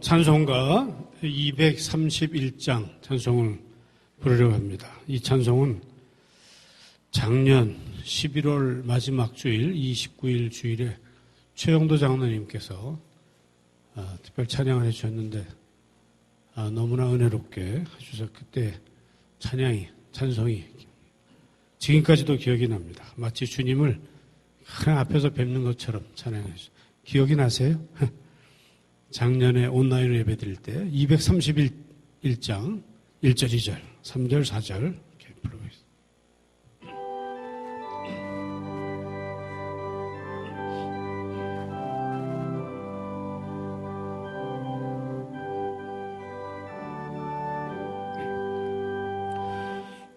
찬송가 231장 찬송을 부르려고 합니다. 이 찬송은 작년 11월 마지막 주일 29일 주일에 최영도 장로님께서 특별 찬양을 해주셨는데 너무나 은혜롭게 해주셔서 그때 찬송이 지금까지도 기억이 납니다. 마치 주님을 하나 앞에서 뵙는 것처럼 찬양해주셨어요. 기억이 나세요? 작년에 온라인으로 예배 드릴 때 231장 1절, 2절, 3절, 4절 이렇게 부르고 있습니다.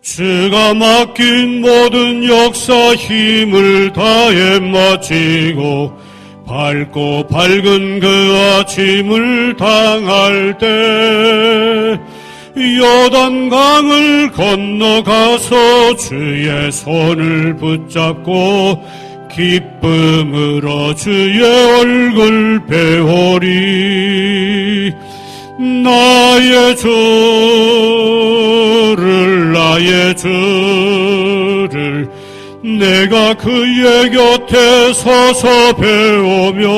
주가 맡긴 모든 역사 힘을 다해 마치고 밝고 밝은 그 아침을 당할 때 요단강을 건너가서 주의 손을 붙잡고 기쁨으로 주의 얼굴 배우리. 나의 주를 내가 그의 곁에 서서 배우며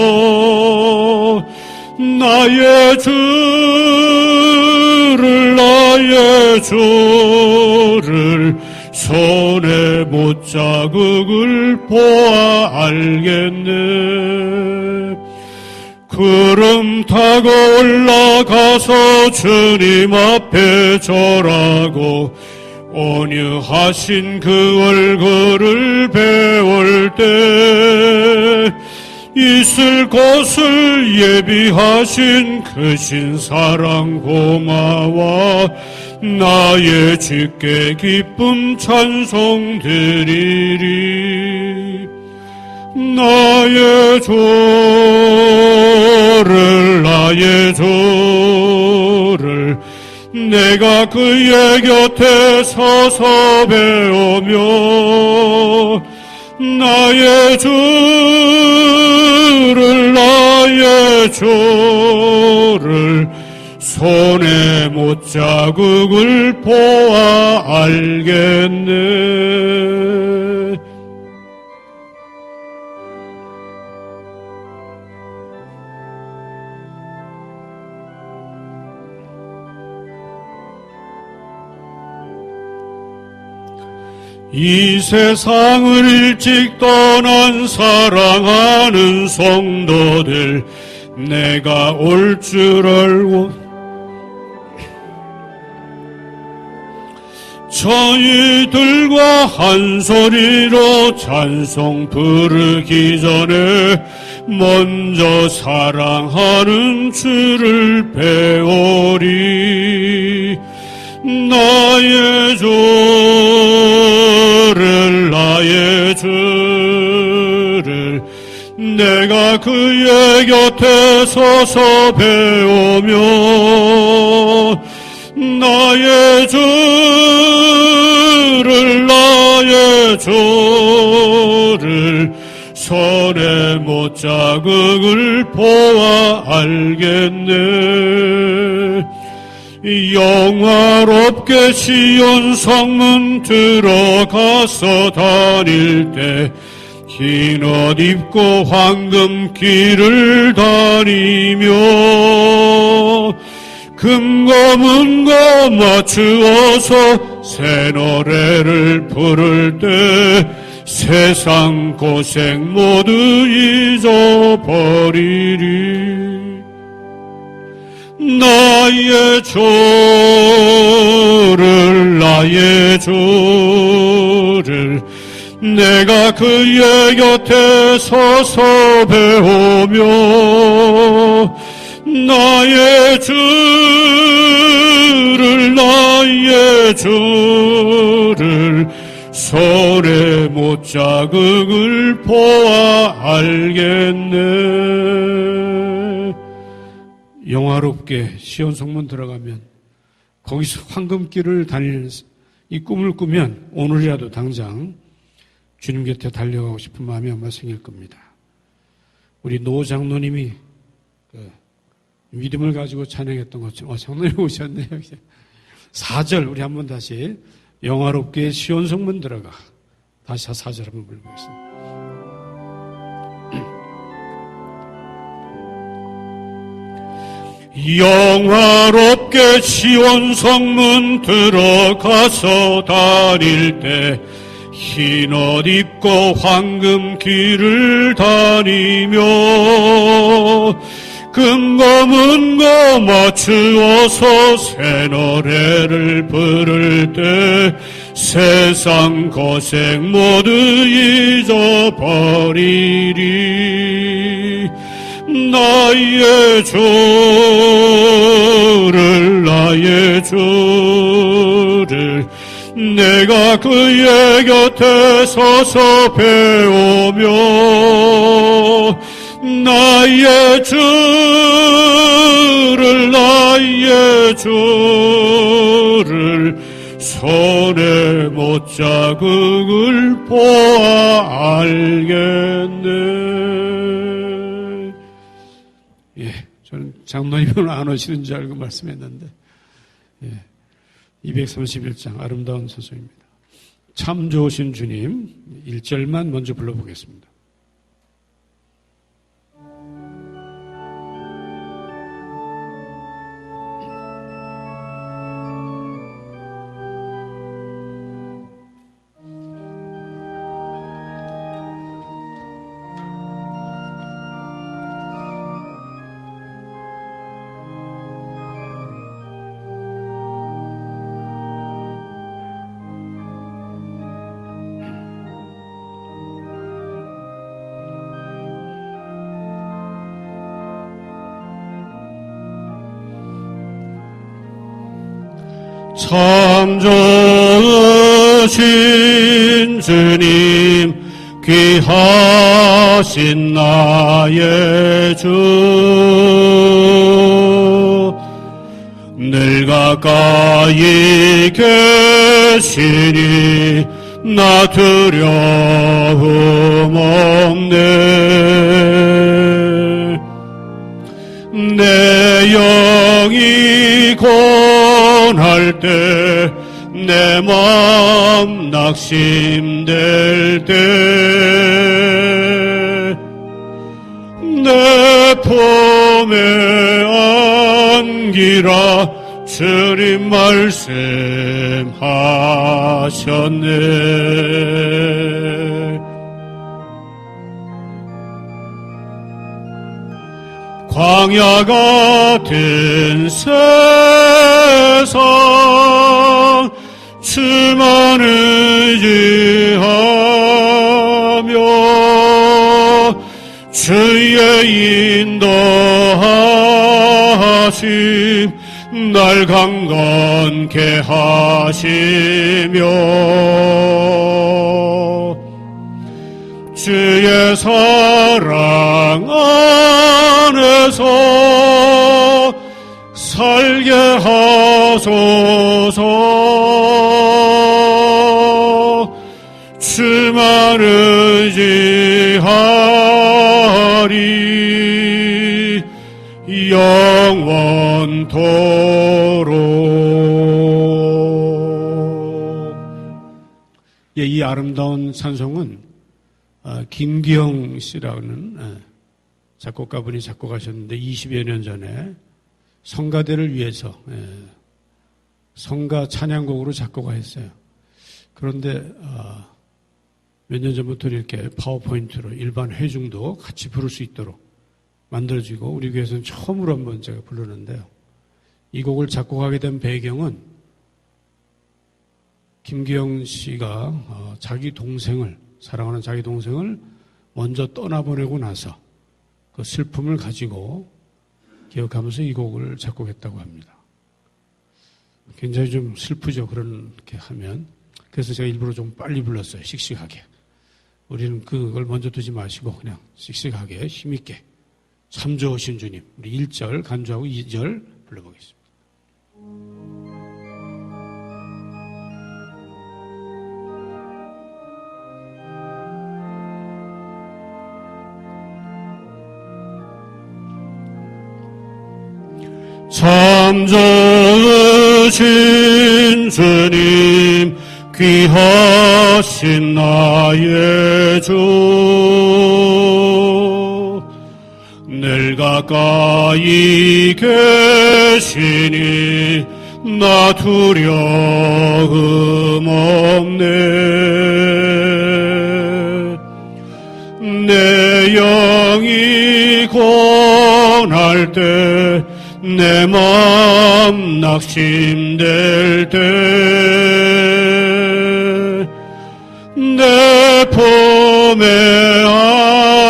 나의 주를 손에 못자국을 보아 알겠네. 구름 타고 올라가서 주님 앞에 절하고 온유하신 그 얼굴을 배울 때 있을 곳을 예비하신 크신 사랑 고마워 나의 주께 기쁨 찬송 드리리. 나의 주를 내가 그의 곁에 서서 배우며 나의 주를 손에 못자국을 보아 알겠네. 이 세상을 일찍 떠난 사랑하는 성도들 내가 올 줄 알고 저희들과 한 소리로 찬송 부르기 전에 먼저 사랑하는 주를 배우리. 나의 주를 내가 그의 곁에 서서 배우며 나의 주를 손에 못자국을 보아 알겠네. 영화롭게 시온 성문 들어가서 다닐 때 흰 옷 입고 황금길을 다니며 금과 문과 맞추어서 새 노래를 부를 때 세상 고생 모두 잊어버리리. 나의 주를 내가 그의 곁에 서서 배우며 나의 주를 손에 못자국을 보아 알겠네. 영화롭게 시온 성문 들어가면 거기서 황금길을 다니는 이 꿈을 꾸면 오늘이라도 당장 주님 곁에 달려가고 싶은 마음이 아마 생길 겁니다. 우리 노 장로님이 믿음을 가지고 찬양했던 것처럼 장로님 오셨네요. 4절 우리 한번 다시 영화롭게 시온 성문 들어가 다시 4절 한번 불러보겠습니다. 영화롭게 시온 성문 들어가서 다닐 때 흰 옷 입고 황금 길을 다니며 금고 문고 맞추어서 새 노래를 부를 때 세상 고생 모두 잊어버리리. 나의 주를 내가 그의 곁에 서서 배우며 나의 주를 손에 못자국을 보아 알겠네. 예, 저는 장로님은 안 오시는 줄 알고 말씀했는데, 예, 231장 아름다운 찬송입니다. 참 좋으신 주님 1절만 먼저 불러보겠습니다. 참 좋으신 주님 귀하신 나의 주 늘 가까이 계시니 나 두려움 없네. 내 영이 고날 때 내 맘 낙심될 때 내 품에 안기라 주님 말씀하셨네. 광야 같은 세상 주만 의지하며 주의 인도하심 날 강건케 하시며 주의 사랑 안에서 살게 하소서. 주만 의지하리 영원토록. 예, 이 아름다운 찬송은 김기영 씨라는 작곡가분이 작곡하셨는데 20여 년 전에 성가대를 위해서 성가 찬양곡으로 작곡했어요. 그런데 몇 년 전부터 이렇게 파워포인트로 일반 회중도 같이 부를 수 있도록 만들어지고 우리 교회에서는 처음으로 한번 제가 부르는데요. 이 곡을 작곡하게 된 배경은 김기영 씨가 자기 동생을 사랑하는 자기 동생을 먼저 떠나보내고 나서 그 슬픔을 가지고 기억하면서 이 곡을 작곡했다고 합니다. 굉장히 좀 슬프죠. 그렇게 하면. 그래서 제가 일부러 좀 빨리 불렀어요. 씩씩하게. 우리는 그걸 먼저 두지 마시고 그냥 씩씩하게 힘있게 참 좋으신 주님. 우리 1절 간주하고 2절 불러보겠습니다. 참 좋으신 주님, 귀하신 나의 주, 늘 가까이 계시니 나 두려움 없네. 내 영이 고날 때, 내 맘 낙심될 때, 내 품에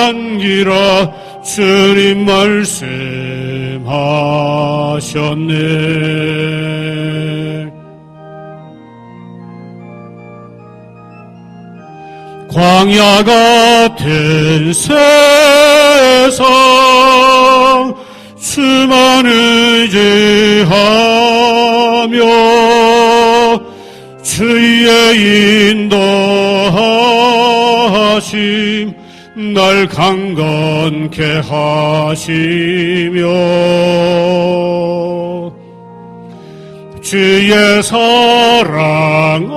안기라 주님 말씀하셨네. 광야 같은 세상 주만 의지하며 주의 인도하심 날 강건케 하시며 주의 사랑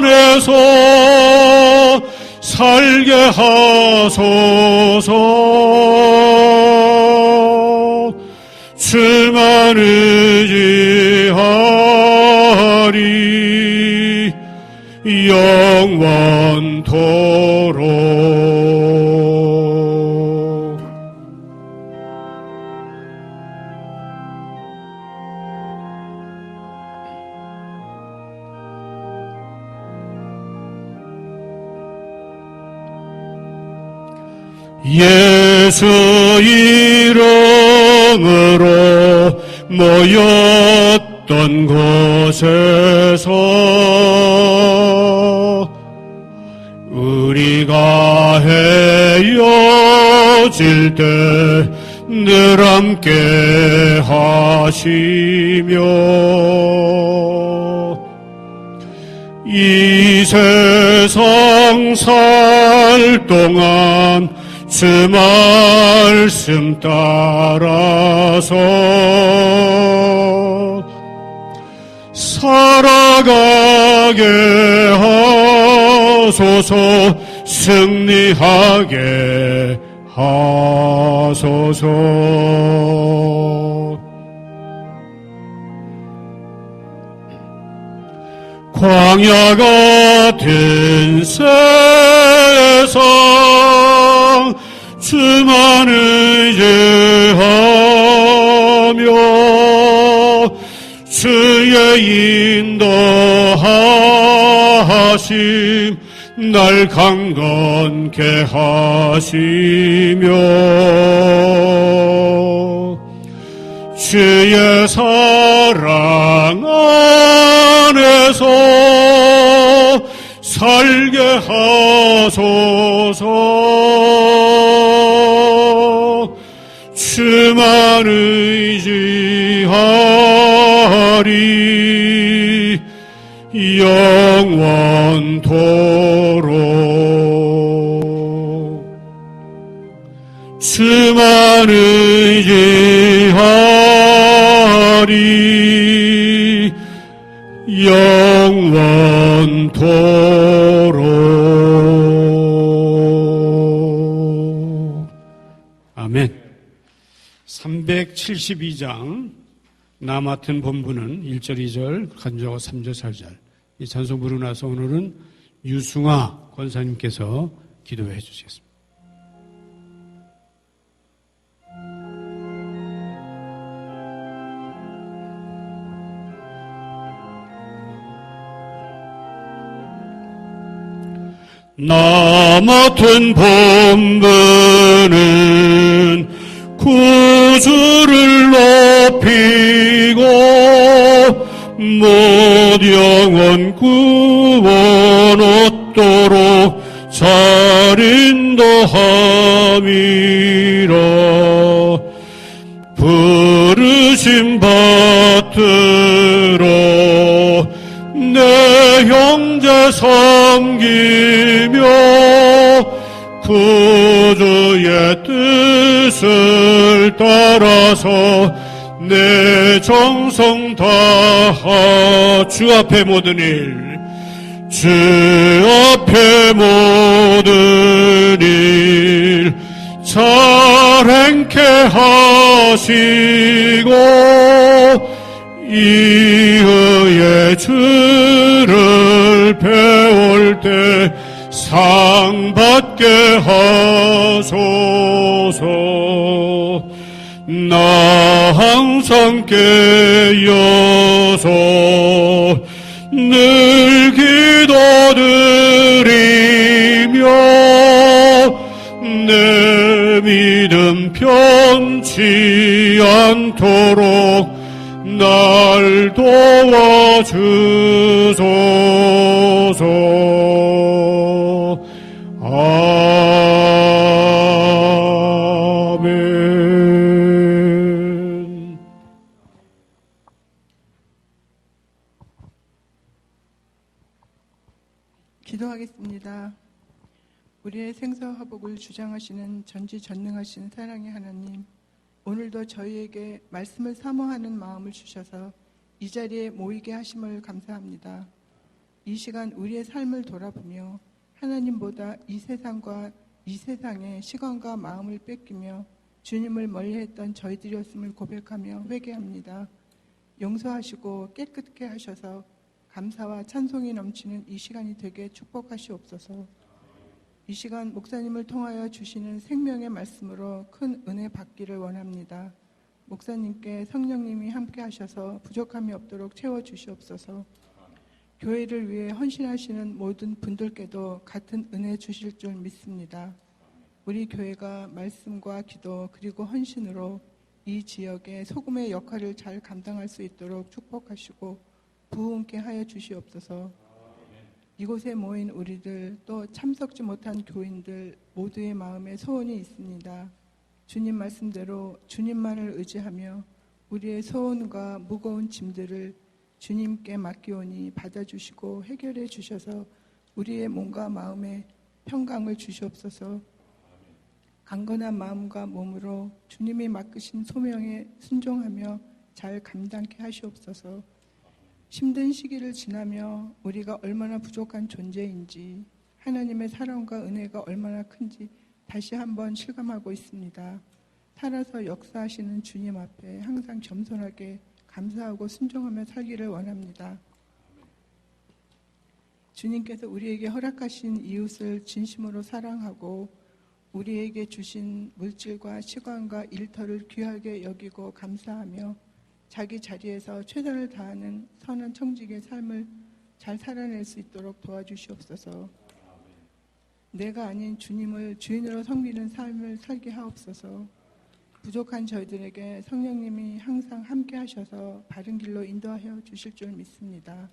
안에서 살게 하소서. 주만 의지하리 영원토록. 예수 이름으로 모였던 곳에서 우리가 헤어질 때 늘 함께 하시며 이 세상 살 동안 주 말씀 따라서 살아가게 하소서. 승리하게 하소서. 광야 같은 세상 주만 의지하며 주의 인도하심 날 강건케 하시며 주의 사랑 안에서 살게 하소서. 주만 의지하리 영원토록. 주만 의지하리 영원토록. 아멘. 372장 나 맡은 본부는 1절 2절 간주하고 3절 4절 이 찬송 부르고 나서 오늘은 유승아 권사님께서 기도해 주시겠습니다. 나 맡은 본부는 구주를 높이고 못 영원 구원 얻도록 잘 인도함이라. 부르심 받들어 내 형제 섬기며 구주의 뜻을 따라서 내 정성 다하 주 앞에 모든 일, 주 앞에 모든 일 잘 행케 하시고 이의 주를 배울 때 상 받게 하소서. 나 항상 깨어서 늘 기도드리며 내 믿음 편치 않도록 날 도와주소서. 아멘. 기도하겠습니다. 우리의 생사화복을 주장하시는 전지전능하신 사랑의 하나님, 오늘도 저희에게 말씀을 사모하는 마음을 주셔서 이 자리에 모이게 하심을 감사합니다. 이 시간 우리의 삶을 돌아보며 하나님보다 이 세상과 이 세상의 시간과 마음을 뺏기며 주님을 멀리했던 저희들이었음을 고백하며 회개합니다. 용서하시고 깨끗게 하셔서 감사와 찬송이 넘치는 이 시간이 되게 축복하시옵소서. 이 시간 목사님을 통하여 주시는 생명의 말씀으로 큰 은혜 받기를 원합니다. 목사님께 성령님이 함께 하셔서 부족함이 없도록 채워주시옵소서. 교회를 위해 헌신하시는 모든 분들께도 같은 은혜 주실 줄 믿습니다. 우리 교회가 말씀과 기도 그리고 헌신으로 이 지역의 소금의 역할을 잘 감당할 수 있도록 축복하시고 부흥케 하여 주시옵소서. 이곳에 모인 우리들 또 참석지 못한 교인들 모두의 마음에 소원이 있습니다. 주님 말씀대로 주님만을 의지하며 우리의 소원과 무거운 짐들을 주님께 맡기오니 받아주시고 해결해 주셔서 우리의 몸과 마음에 평강을 주시옵소서. 강건한 마음과 몸으로 주님이 맡기신 소명에 순종하며 잘 감당케 하시옵소서. 힘든 시기를 지나며 우리가 얼마나 부족한 존재인지, 하나님의 사랑과 은혜가 얼마나 큰지 다시 한번 실감하고 있습니다. 살아서 역사하시는 주님 앞에 항상 겸손하게 감사하고 순종하며 살기를 원합니다. 주님께서 우리에게 허락하신 이웃을 진심으로 사랑하고 우리에게 주신 물질과 시간과 일터를 귀하게 여기고 감사하며 자기 자리에서 최선을 다하는 선한 청직의 삶을 잘 살아낼 수 있도록 도와주시옵소서. 내가 아닌 주님을 주인으로 섬기는 삶을 살게 하옵소서. 부족한 저희들에게 성령님이 항상 함께 하셔서 바른 길로 인도하여 주실 줄 믿습니다.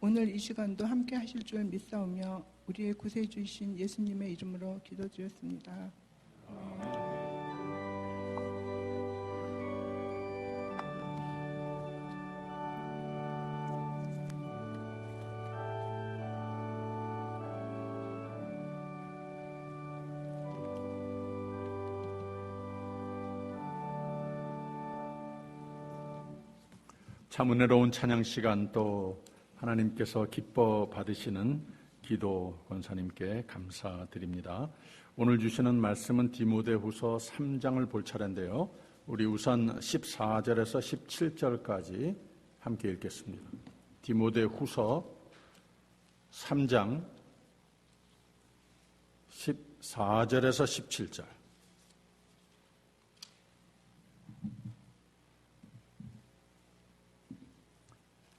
오늘 이 시간도 함께 하실 줄 믿사오며 우리의 구세주이신 예수님의 이름으로 기도드렸습니다. 참 은혜로운 찬양 시간, 또 하나님께서 기뻐 받으시는 기도 권사님께 감사드립니다. 오늘 주시는 말씀은 디모데후서 3장을 볼 차례인데요. 우리 우선 14절에서 17절까지 함께 읽겠습니다. 디모데후서 3장 14절에서 17절.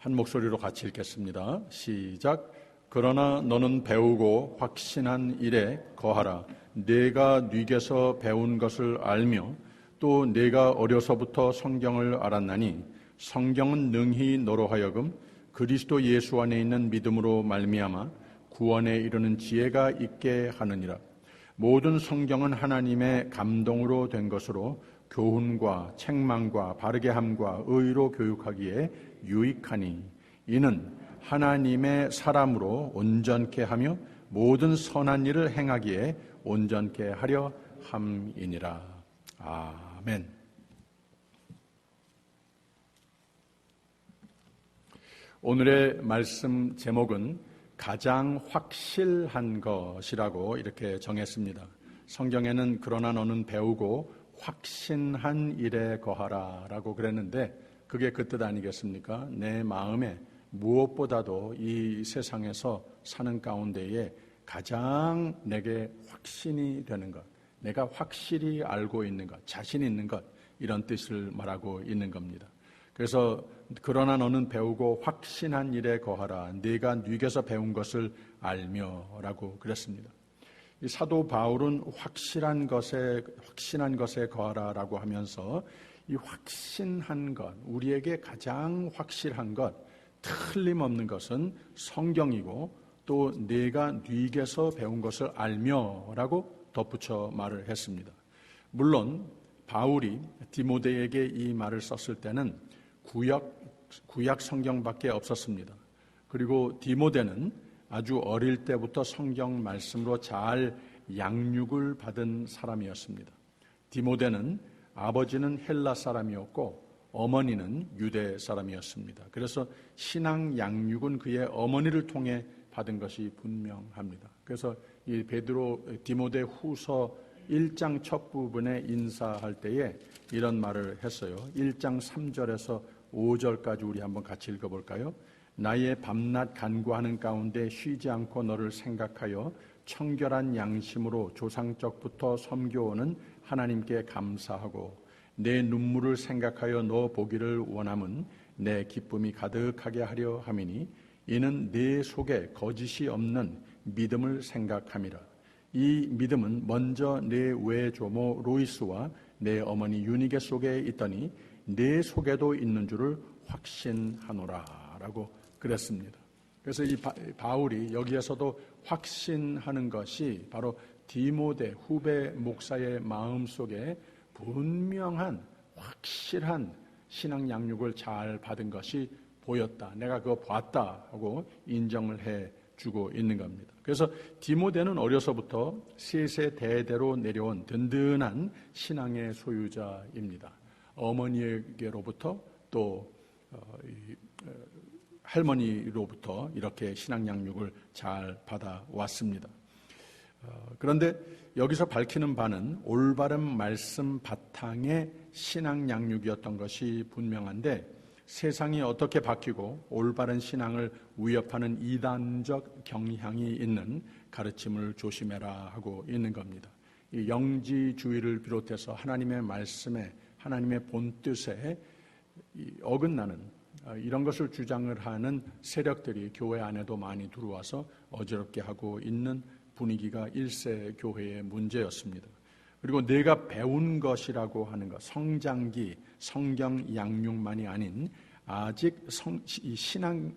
한 목소리로 같이 읽겠습니다. 시작. 그러나 너는 배우고 확신한 일에 거하라. 내가 네게서 배운 것을 알며 또 내가 어려서부터 성경을 알았나니 성경은 능히 너로 하여금 그리스도 예수 안에 있는 믿음으로 말미암아 구원에 이르는 지혜가 있게 하느니라. 모든 성경은 하나님의 감동으로 된 것으로 교훈과 책망과 바르게 함과 의로 교육하기에 유익하니 이는 하나님의 사람으로 온전케 하며 모든 선한 일을 행하기에 온전케 하려 함이니라. 아멘. 오늘의 말씀 제목은 가장 확실한 것이라고 이렇게 정했습니다. 성경에는 그러나 너는 배우고 확신한 일에 거하라 라고 그랬는데 그게 그 뜻 아니겠습니까? 내 마음에 무엇보다도 이 세상에서 사는 가운데에 가장 내게 확신이 되는 것, 내가 확실히 알고 있는 것, 자신 있는 것, 이런 뜻을 말하고 있는 겁니다. 그래서 그러나 너는 배우고 확신한 일에 거하라. 네가 뉘게서 배운 것을 알며 라고 그랬습니다. 이 사도 바울은 확신한 것에 거하라 라고 하면서 이 확신한 것, 우리에게 가장 확실한 것, 틀림없는 것은 성경이고 또 네가 뉘게서 배운 것을 알며 라고 덧붙여 말을 했습니다. 물론 바울이 디모데에게 이 말을 썼을 때는 구약 성경밖에 없었습니다. 그리고 디모데는 아주 어릴 때부터 성경 말씀으로 잘 양육을 받은 사람이었습니다. 디모데는 아버지는 헬라 사람이었고 어머니는 유대 사람이었습니다. 그래서 신앙 양육은 그의 어머니를 통해 받은 것이 분명합니다. 그래서 이 디모데 후서 1장 첫 부분에 인사할 때에 이런 말을 했어요. 1장 3절에서 5절까지 우리 한번 같이 읽어볼까요? 나의 밤낮 간구하는 가운데 쉬지 않고 너를 생각하여 청결한 양심으로 조상적부터 섬겨오는 하나님께 감사하고 내 눈물을 생각하여 너 보기를 원함은 내 기쁨이 가득하게 하려 함이니 이는 내 속에 거짓이 없는 믿음을 생각함이라. 이 믿음은 먼저 내 외조모 로이스와 내 어머니 유니게 속에 있더니 내 속에도 있는 줄을 확신하노라 라고 그랬습니다. 그래서 이 바울이 여기에서도 확신하는 것이 바로 디모데 후배 목사의 마음속에 분명한 확실한 신앙 양육을 잘 받은 것이 보였다. 내가 그거 봤다 하고 인정을 해주고 있는 겁니다. 그래서 디모데는 어려서부터 세세 대대로 내려온 든든한 신앙의 소유자입니다. 어머니에게로부터 또 할머니로부터 이렇게 신앙 양육을 잘 받아왔습니다. 그런데 여기서 밝히는 바는 올바른 말씀 바탕의 신앙 양육이었던 것이 분명한데 세상이 어떻게 바뀌고 올바른 신앙을 위협하는 이단적 경향이 있는 가르침을 조심해라 하고 있는 겁니다. 이 영지주의를 비롯해서 하나님의 말씀에 하나님의 본뜻에 어긋나는 이런 것을 주장을 하는 세력들이 교회 안에도 많이 들어와서 어지럽게 하고 있는 분위기가 1세 교회의 문제였습니다. 그리고 내가 배운 것이라고 하는 것, 성장기, 성경 양육만이 아닌 아직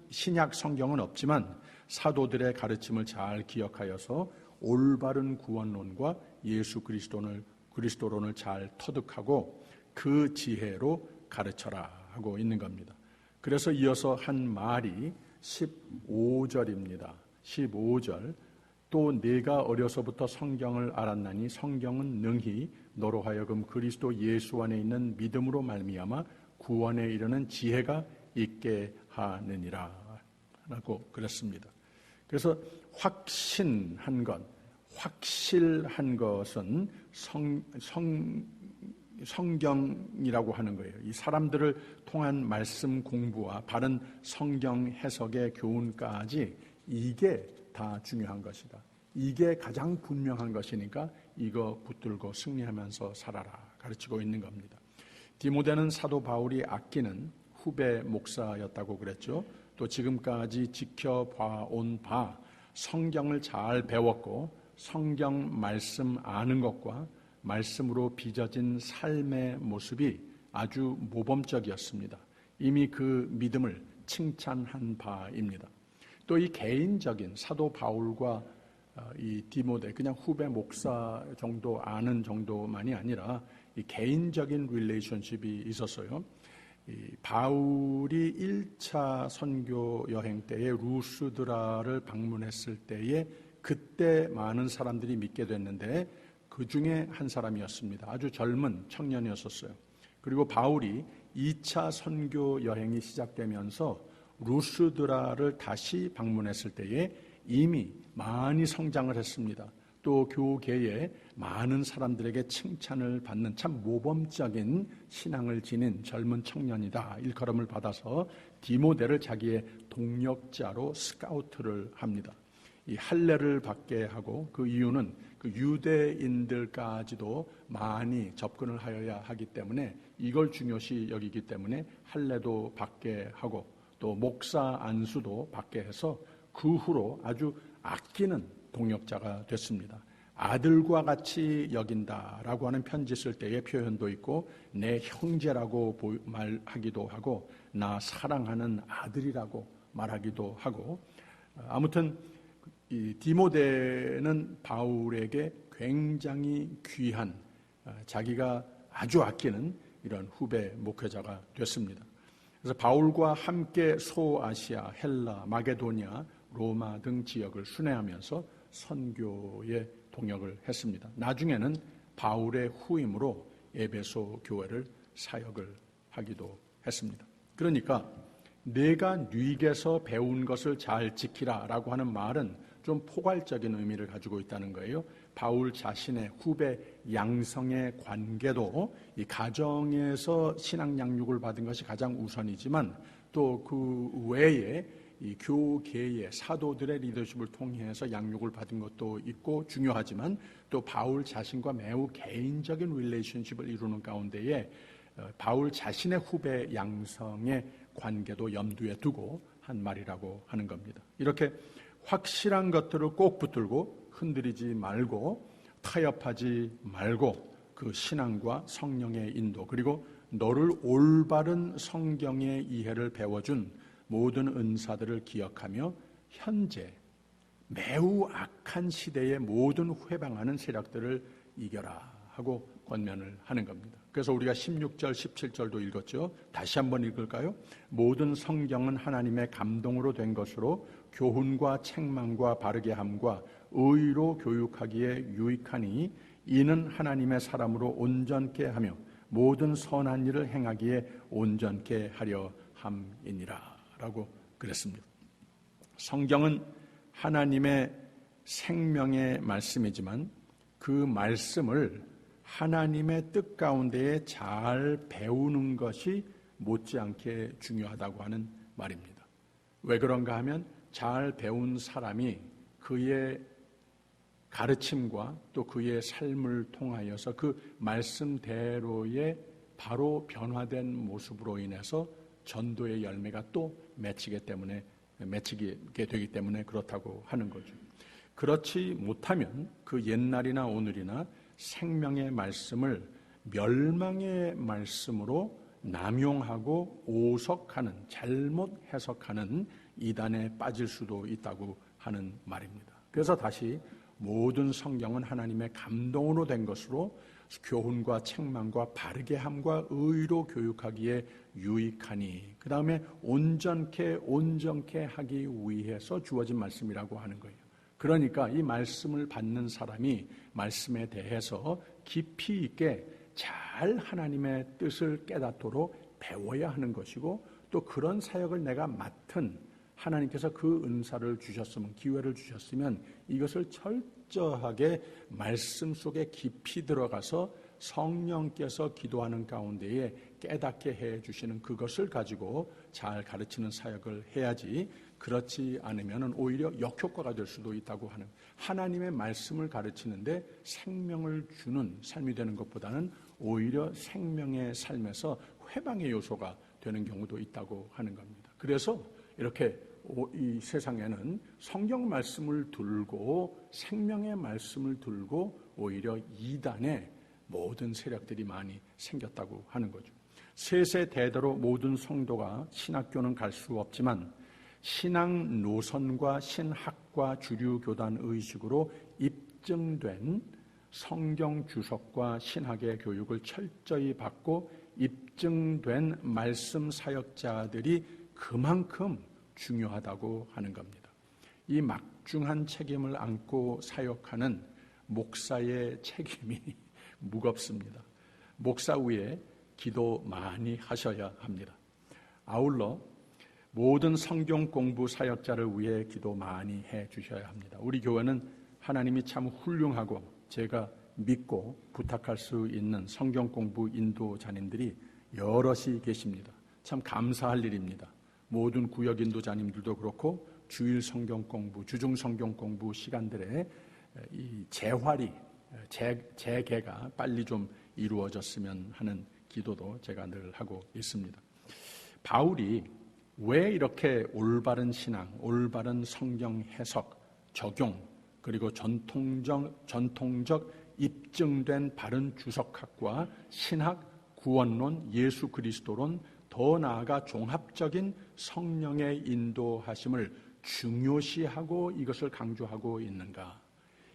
신약 성경은 없지만 사도들의 가르침을 잘 기억하여서 올바른 구원론과 예수 그리스도론을 잘 터득하고 그 지혜로 가르쳐라 하고 있는 겁니다. 그래서 이어서 한 말이 15절입니다. 15절 또 네가 어려서부터 성경을 알았나니 성경은 능히 너로 하여금 그리스도 예수 안에 있는 믿음으로 말미암아 구원에 이르는 지혜가 있게 하느니라 라고 그랬습니다. 그래서 확신한 것, 확실한 것은 성경이라고 하는 거예요. 이 사람들을 통한 말씀 공부와 바른 성경 해석의 교훈까지 이게 다 중요한 것이다. 이게 가장 분명한 것이니까 이거 붙들고 승리하면서 살아라 가르치고 있는 겁니다. 디모데는 사도 바울이 아끼는 후배 목사였다고 그랬죠. 또 지금까지 지켜봐온 바 성경을 잘 배웠고 성경 말씀 아는 것과 말씀으로 빚어진 삶의 모습이 아주 모범적이었습니다. 이미 그 믿음을 칭찬한 바입니다. 또 이 개인적인 사도 바울과 이 디모데 그냥 후배 목사 정도 아는 정도만이 아니라 이 개인적인 릴레이션십이 있었어요. 이 바울이 1차 선교 여행 때에 루스드라를 방문했을 때에 그때 많은 사람들이 믿게 됐는데 그 중에 한 사람이었습니다. 아주 젊은 청년이었었어요. 그리고 바울이 2차 선교 여행이 시작되면서 루스드라를 다시 방문했을 때에 이미 많이 성장을 했습니다. 또 교계에 많은 사람들에게 칭찬을 받는 참 모범적인 신앙을 지닌 젊은 청년이다 일컬음을 받아서 디모데를 자기의 동역자로 스카우트를 합니다. 이 할례를 받게 하고 그 이유는 그 유대인들까지도 많이 접근을 하여야 하기 때문에 이걸 중요시 여기기 때문에 할례도 받게 하고 또 목사 안수도 받게 해서 그 후로 아주 아끼는 동역자가 됐습니다. 아들과 같이 여긴다라고 하는 편지 쓸 때의 표현도 있고 내 형제라고 말하기도 하고 나 사랑하는 아들이라고 말하기도 하고 아무튼 이 디모데는 바울에게 굉장히 귀한 자기가 아주 아끼는 이런 후배 목회자가 됐습니다. 그래서 바울과 함께 소아시아, 헬라, 마게도니아, 로마 등 지역을 순회하면서 선교에 동역을 했습니다. 나중에는 바울의 후임으로 에베소 교회를 사역을 하기도 했습니다. 그러니까 내가 네게서 배운 것을 잘 지키라라고 하는 말은 좀 포괄적인 의미를 가지고 있다는 거예요. 바울 자신의 후배 양성의 관계도 이 가정에서 신앙 양육을 받은 것이 가장 우선이지만 또 그 외에 이 교계의 사도들의 리더십을 통해서 양육을 받은 것도 있고 중요하지만 또 바울 자신과 매우 개인적인 릴레이션십을 이루는 가운데에 바울 자신의 후배 양성의 관계도 염두에 두고 한 말이라고 하는 겁니다. 이렇게 확실한 것들을 꼭 붙들고 흔들리지 말고 타협하지 말고 그 신앙과 성령의 인도 그리고 너를 올바른 성경의 이해를 배워준 모든 은사들을 기억하며 현재 매우 악한 시대의 모든 회방하는 세력들을 이겨라 하고 권면을 하는 겁니다. 그래서 우리가 16절, 17절도 읽었죠. 다시 한번 읽을까요? 모든 성경은 하나님의 감동으로 된 것으로 교훈과 책망과 바르게 함과 의로 교육하기에 유익하니 이는 하나님의 사람으로 온전케 하며 모든 선한 일을 행하기에 온전케 하려 함이니라 라고 그랬습니다. 성경은 하나님의 생명의 말씀이지만 그 말씀을 하나님의 뜻 가운데에 잘 배우는 것이 못지않게 중요하다고 하는 말입니다. 왜 그런가 하면 잘 배운 사람이 그의 가르침과 또 그의 삶을 통하여서 그 말씀대로의 바로 변화된 모습으로 인해서 전도의 열매가 또 맺히게 되기 때문에 그렇다고 하는 거죠. 그렇지 못하면 그 옛날이나 오늘이나 생명의 말씀을 멸망의 말씀으로 남용하고 오석하는 잘못 해석하는 이단에 빠질 수도 있다고 하는 말입니다. 그래서 다시 모든 성경은 하나님의 감동으로 된 것으로 교훈과 책망과 바르게 함과 의로 교육하기에 유익하니 그 다음에 온전케 하기 위해서 주어진 말씀이라고 하는 거예요. 그러니까 이 말씀을 받는 사람이 말씀에 대해서 깊이 있게 잘 하나님의 뜻을 깨닫도록 배워야 하는 것이고 또 그런 사역을 내가 맡은 하나님께서 그 은사를 주셨으면 기회를 주셨으면 이것을 철저하게 말씀 속에 깊이 들어가서 성령께서 기도하는 가운데에 깨닫게 해주시는 그것을 가지고 잘 가르치는 사역을 해야지 그렇지 않으면 오히려 역효과가 될 수도 있다고 하는 하나님의 말씀을 가르치는데 생명을 주는 삶이 되는 것보다는 오히려 생명의 삶에서 회방의 요소가 되는 경우도 있다고 하는 겁니다. 그래서 이렇게 이 세상에는 성경 말씀을 들고 생명의 말씀을 들고 오히려 이단의 모든 세력들이 많이 생겼다고 하는 거죠. 세세대대로 모든 성도가 신학교는 갈 수 없지만 신앙 노선과 신학과 주류 교단 의식으로 입증된 성경 주석과 신학의 교육을 철저히 받고 입증된 말씀 사역자들이 그만큼 중요하다고 하는 겁니다. 이 막중한 책임을 안고 사역하는 목사의 책임이 무겁습니다. 목사 위에 기도 많이 하셔야 합니다. 아울러 모든 성경 공부 사역자를 위해 기도 많이 해 주셔야 합니다. 우리 교회는 하나님이 참 훌륭하고 제가 믿고 부탁할 수 있는 성경 공부 인도자님들이 여럿이 계십니다. 참 감사할 일입니다. 모든 구역 인도자님들도 그렇고 주일 성경 공부, 주중 성경 공부 시간들에 이 재활이, 재개가 빨리 좀 이루어졌으면 하는 기도도 제가 늘 하고 있습니다. 바울이 왜 이렇게 올바른 신앙, 올바른 성경 해석, 적용, 그리고 전통적 입증된 바른 주석학과 신학, 구원론, 예수 그리스도론, 더 나아가 종합적인 성령의 인도하심을 중요시하고 이것을 강조하고 있는가?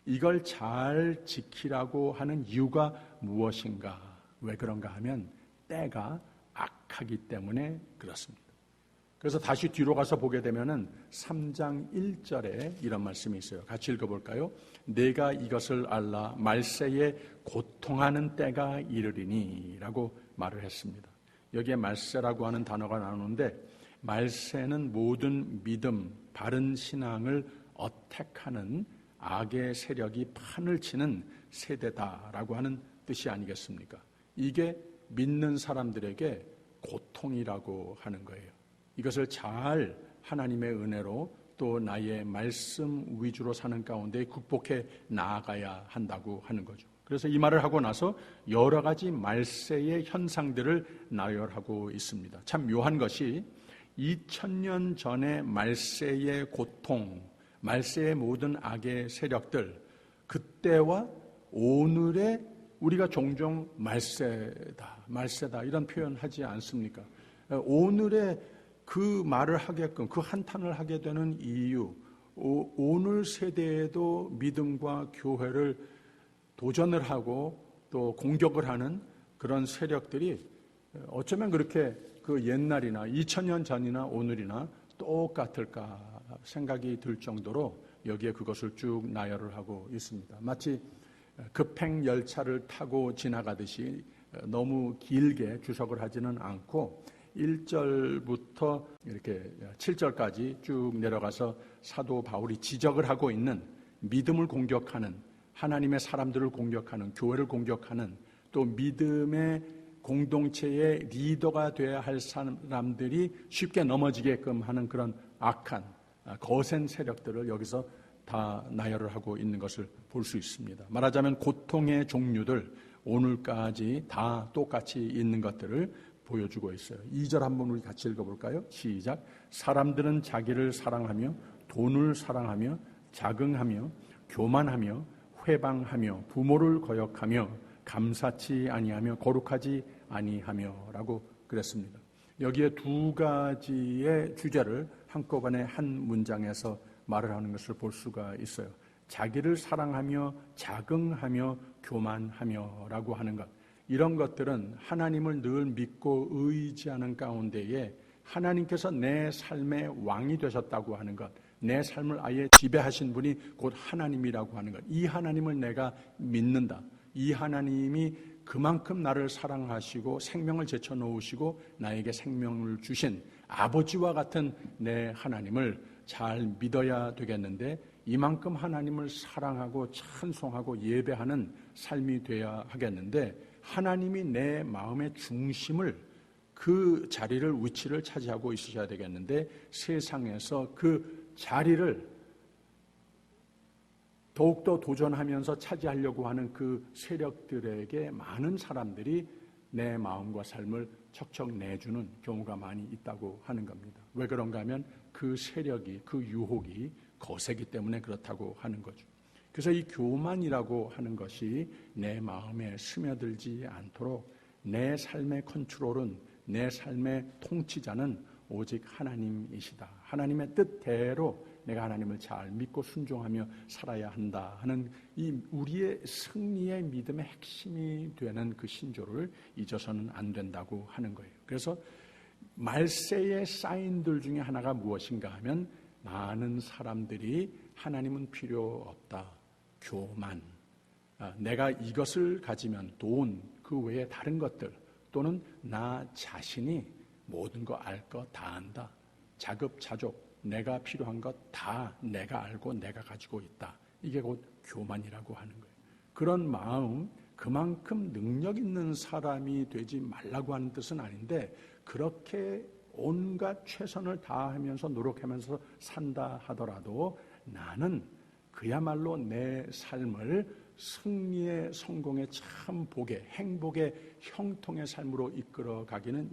이걸 잘 지키라고 하는 이유가 무엇인가? 왜 그런가 하면 때가 악하기 때문에 그렇습니다. 그래서 다시 뒤로 가서 보게 되면은 3장 1절에 이런 말씀이 있어요. 같이 읽어볼까요? 내가 이것을 알라 말세에 고통하는 때가 이르리니 라고 말을 했습니다. 여기에 말세라고 하는 단어가 나오는데 말세는 모든 믿음, 바른 신앙을 어택하는 악의 세력이 판을 치는 세대다라고 하는 뜻이 아니겠습니까? 이게 믿는 사람들에게 고통이라고 하는 거예요. 이것을 잘 하나님의 은혜로 또 나의 말씀 위주로 사는 가운데 극복해 나아가야 한다고 하는 거죠. 그래서 이 말을 하고 나서 여러 가지 말세의 현상들을 나열하고 있습니다. 참 묘한 것이 2000년 전의 말세의 고통, 말세의 모든 악의 세력들, 그때와 오늘의 우리가 종종 말세다 이런 표현하지 않습니까? 오늘의 그 말을 하게끔 그 한탄을 하게 되는 이유, 오늘 세대에도 믿음과 교회를 도전을 하고 또 공격을 하는 그런 세력들이 어쩌면 그렇게 그 옛날이나 2000년 전이나 오늘이나 똑같을까 생각이 들 정도로 여기에 그것을 쭉 나열을 하고 있습니다. 마치 급행 열차를 타고 지나가듯이 너무 길게 주석을 하지는 않고 1절부터 이렇게 7절까지 쭉 내려가서 사도 바울이 지적을 하고 있는 믿음을 공격하는, 하나님의 사람들을 공격하는, 교회를 공격하는, 또 믿음의 공동체의 리더가 되어야 할 사람들이 쉽게 넘어지게끔 하는 그런 악한 거센 세력들을 여기서 다 나열을 하고 있는 것을 볼 수 있습니다. 말하자면 고통의 종류들 오늘까지 다 똑같이 있는 것들을 보여주고 있어요. 2절 한번 우리 같이 읽어볼까요? 시작. 사람들은 자기를 사랑하며 돈을 사랑하며 자긍하며 교만하며 회방하며 부모를 거역하며 감사치 아니하며 거룩하지 아니하며라고 그랬습니다. 여기에 두 가지의 주제를 한꺼번에 한 문장에서 말을 하는 것을 볼 수가 있어요. 자기를 사랑하며 자긍하며 교만하며라고 하는 것, 이런 것들은 하나님을 늘 믿고 의지하는 가운데에 하나님께서 내 삶의 왕이 되셨다고 하는 것, 내 삶을 아예 지배하신 분이 곧 하나님이라고 하는 것, 이 하나님을 내가 믿는다, 이 하나님이 그만큼 나를 사랑하시고 생명을 제쳐놓으시고 나에게 생명을 주신 아버지와 같은 내 하나님을 잘 믿어야 되겠는데, 이만큼 하나님을 사랑하고 찬송하고 예배하는 삶이 돼야 하겠는데, 하나님이 내 마음의 중심을, 그 자리를, 위치를 차지하고 있으셔야 되겠는데, 세상에서 그 자리를 더욱더 도전하면서 차지하려고 하는 그 세력들에게 많은 사람들이 내 마음과 삶을 척척 내주는 경우가 많이 있다고 하는 겁니다. 왜 그런가 하면 그 세력이, 그 유혹이 거세기 때문에 그렇다고 하는 거죠. 그래서 이 교만이라고 하는 것이 내 마음에 스며들지 않도록 내 삶의 컨트롤은, 내 삶의 통치자는 오직 하나님이시다, 하나님의 뜻대로 내가 하나님을 잘 믿고 순종하며 살아야 한다 하는 이 우리의 승리의 믿음의 핵심이 되는 그 신조를 잊어서는 안 된다고 하는 거예요. 그래서 말세의 사인들 중에 하나가 무엇인가 하면, 많은 사람들이 하나님은 필요 없다, 교만, 내가 이것을 가지면 돈, 그 외에 다른 것들, 또는 나 자신이 모든 거 알 거 다 안다, 자급자족, 내가 필요한 것 다 내가 알고 내가 가지고 있다. 이게 곧 교만이라고 하는 거예요. 그런 마음, 그만큼 능력 있는 사람이 되지 말라고 하는 뜻은 아닌데, 그렇게 온갖 최선을 다하면서 노력하면서 산다 하더라도 나는 그야말로 내 삶을 승리의, 성공의, 참 복의, 행복의 형통의 삶으로 이끌어 가기는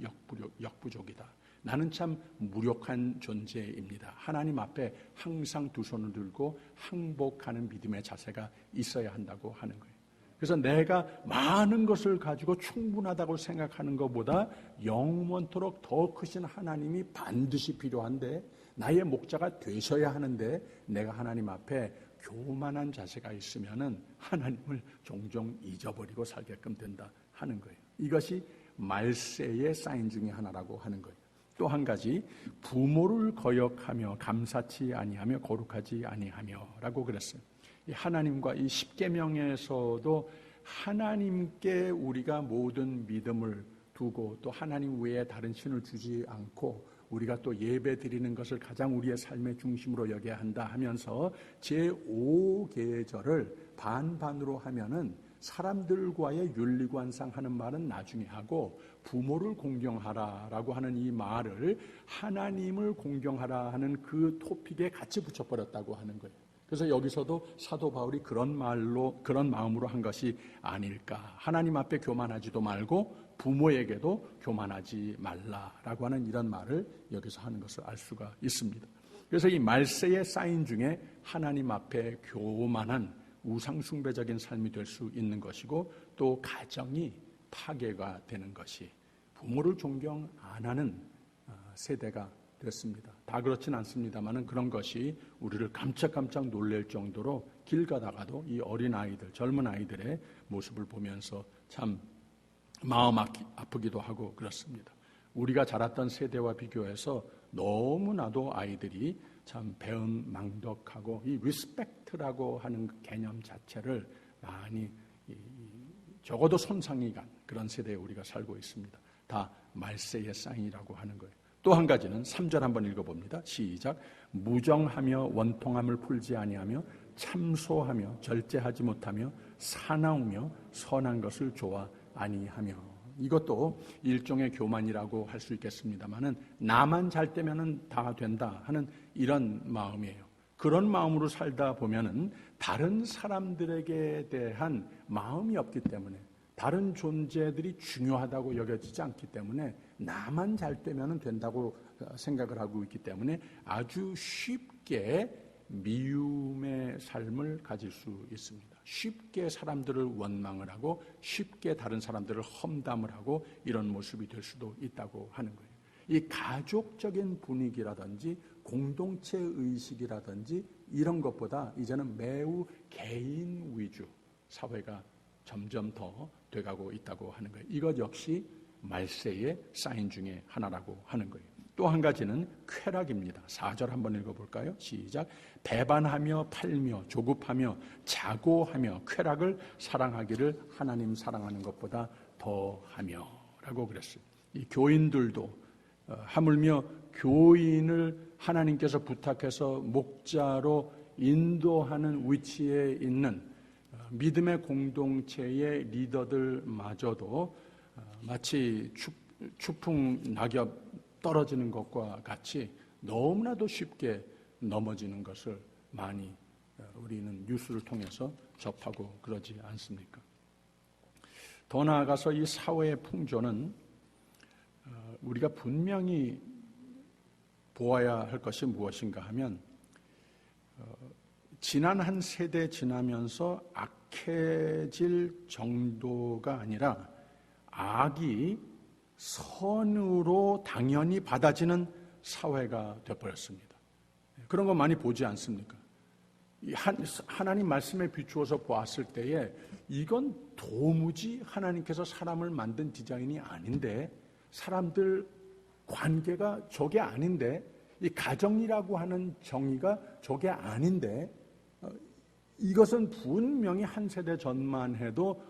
역부족이다. 나는 참 무력한 존재입니다. 하나님 앞에 항상 두 손을 들고 항복하는 믿음의 자세가 있어야 한다고 하는 거예요. 그래서 내가 많은 것을 가지고 충분하다고 생각하는 것보다 영원토록 더 크신 하나님이 반드시 필요한데, 나의 목자가 되셔야 하는데, 내가 하나님 앞에 교만한 자세가 있으면은 하나님을 종종 잊어버리고 살게끔 된다 하는 거예요. 이것이 말세의 사인 중에 하나라고 하는 거예요. 또 한 가지, 부모를 거역하며 감사치 아니하며 거룩하지 아니하며라고 그랬어요. 이 하나님과 이 십계명에서도 하나님께 우리가 모든 믿음을 두고 또 하나님 외에 다른 신을 주지 않고 우리가 또 예배 드리는 것을 가장 우리의 삶의 중심으로 여겨야 한다 하면서 제5계절을 반반으로 하면은 사람들과의 윤리관상 하는 말은 나중에 하고 부모를 공경하라라고 하는 이 말을 하나님을 공경하라 하는 그 토픽에 같이 붙여버렸다고 하는 거예요. 그래서 여기서도 사도 바울이 그런 마음으로 한 것이 아닐까. 하나님 앞에 교만하지도 말고 부모에게도 교만하지 말라라고 하는 이런 말을 여기서 하는 것을 알 수가 있습니다. 그래서 이 말세의 사인 중에 하나님 앞에 교만한 우상숭배적인 삶이 될 수 있는 것이고, 또 가정이 파괴가 되는 것이 부모를 존경 안 하는 세대가 됐습니다. 다 그렇진 않습니다만 그런 것이 우리를 깜짝깜짝 놀랄 정도로 길 가다가도 이 어린 아이들, 젊은 아이들의 모습을 보면서 참 마음 아프기도 하고 그렇습니다. 우리가 자랐던 세대와 비교해서 너무나도 아이들이 참 배은망덕하고 이 리스펙트라고 하는 개념 자체를 많이 적어도 손상이 간 그런 세대에 우리가 살고 있습니다. 다 말세의 사인이라고 하는 거예요. 또 한 가지는 3절 한번 읽어봅니다. 시작. 무정하며 원통함을 풀지 아니하며 참소하며 절제하지 못하며 사나우며 선한 것을 좋아 아니하며. 이것도 일종의 교만이라고 할 수 있겠습니다만은 나만 잘 되면은 다 된다 하는 이런 마음이에요. 그런 마음으로 살다 보면은 다른 사람들에게 대한 마음이 없기 때문에, 다른 존재들이 중요하다고 여겨지지 않기 때문에 나만 잘 되면 된다고 생각을 하고 있기 때문에 아주 쉽게 미움의 삶을 가질 수 있습니다. 쉽게 사람들을 원망을 하고 쉽게 다른 사람들을 험담을 하고 이런 모습이 될 수도 있다고 하는 거예요. 이 가족적인 분위기라든지 공동체 의식이라든지 이런 것보다 이제는 매우 개인 위주 사회가 점점 더 돼가고 있다고 하는 거예요. 이것 역시 말세의 사인 중에 하나라고 하는 거예요. 또 한 가지는 쾌락입니다. 4절 한번 읽어볼까요? 시작. 배반하며 팔며 조급하며 자고하며 쾌락을 사랑하기를 하나님 사랑하는 것보다 더하며 라고 그랬어요. 이 교인들도 하물며 교인을 하나님께서 부탁해서 목자로 인도하는 위치에 있는 믿음의 공동체의 리더들마저도 마치 추풍 낙엽 떨어지는 것과 같이 너무나도 쉽게 넘어지는 것을 많이 우리는 뉴스를 통해서 접하고 그러지 않습니까? 더 나아가서 이 사회의 풍조는 우리가 분명히 보아야 할 것이 무엇인가 하면 지난 한 세대 지나면서 악해질 정도가 아니라 악이 선으로 당연히 받아지는 사회가 되어버렸습니다. 그런 거 많이 보지 않습니까? 하나님 말씀에 비추어서 보았을 때에 이건 도무지 하나님께서 사람을 만든 디자인이 아닌데, 사람들 관계가 저게 아닌데, 이 가정이라고 하는 정의가 저게 아닌데, 이것은 분명히 한 세대 전만 해도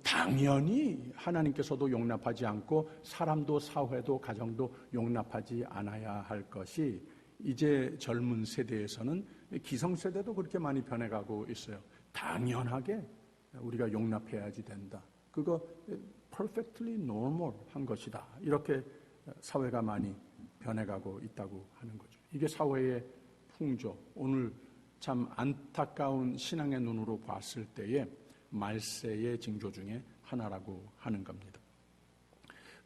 당연히 하나님께서도 용납하지 않고 사람도 사회도 가정도 용납하지 않아야 할 것이 이제 젊은 세대에서는 기성세대도 그렇게 많이 변해가고 있어요. 당연하게 우리가 용납해야지 된다. 그거 perfectly normal 한 것이다. 이렇게 사회가 많이 변해가고 있다고 하는 거죠. 이게 사회의 풍조, 오늘 참 안타까운 신앙의 눈으로 봤을 때의 말세의 징조 중에 하나라고 하는 겁니다.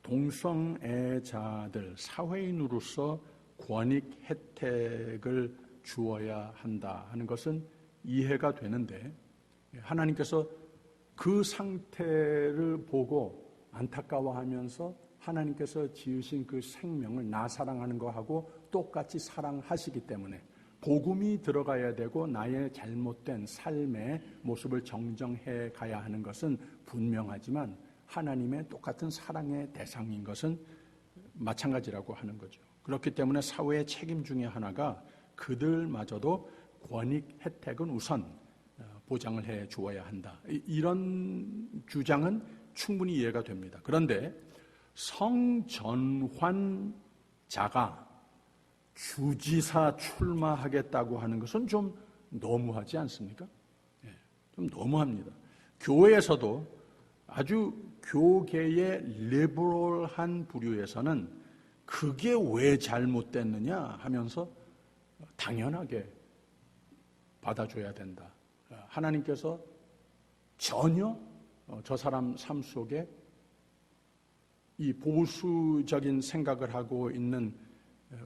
동성애자들, 사회인으로서 권익 혜택을 주어야 한다 하는 것은 이해가 되는데 하나님께서 그 상태를 보고 안타까워하면서 하나님께서 지으신 그 생명을 나 사랑하는 거하고 똑같이 사랑하시기 때문에 복음이 들어가야 되고 나의 잘못된 삶의 모습을 정정해 가야 하는 것은 분명하지만 하나님의 똑같은 사랑의 대상인 것은 마찬가지라고 하는 거죠. 그렇기 때문에 사회의 책임 중에 하나가 그들마저도 권익 혜택은 우선 보장을 해 주어야 한다. 이런 주장은 충분히 이해가 됩니다. 그런데 성전환자가 주지사 출마하겠다고 하는 것은 좀 너무하지 않습니까? 좀 너무합니다. 교회에서도 아주 교계의 리버럴한 부류에서는 그게 왜 잘못됐느냐 하면서 당연하게 받아줘야 된다. 하나님께서 전혀 저 사람 삶 속에 이 보수적인 생각을 하고 있는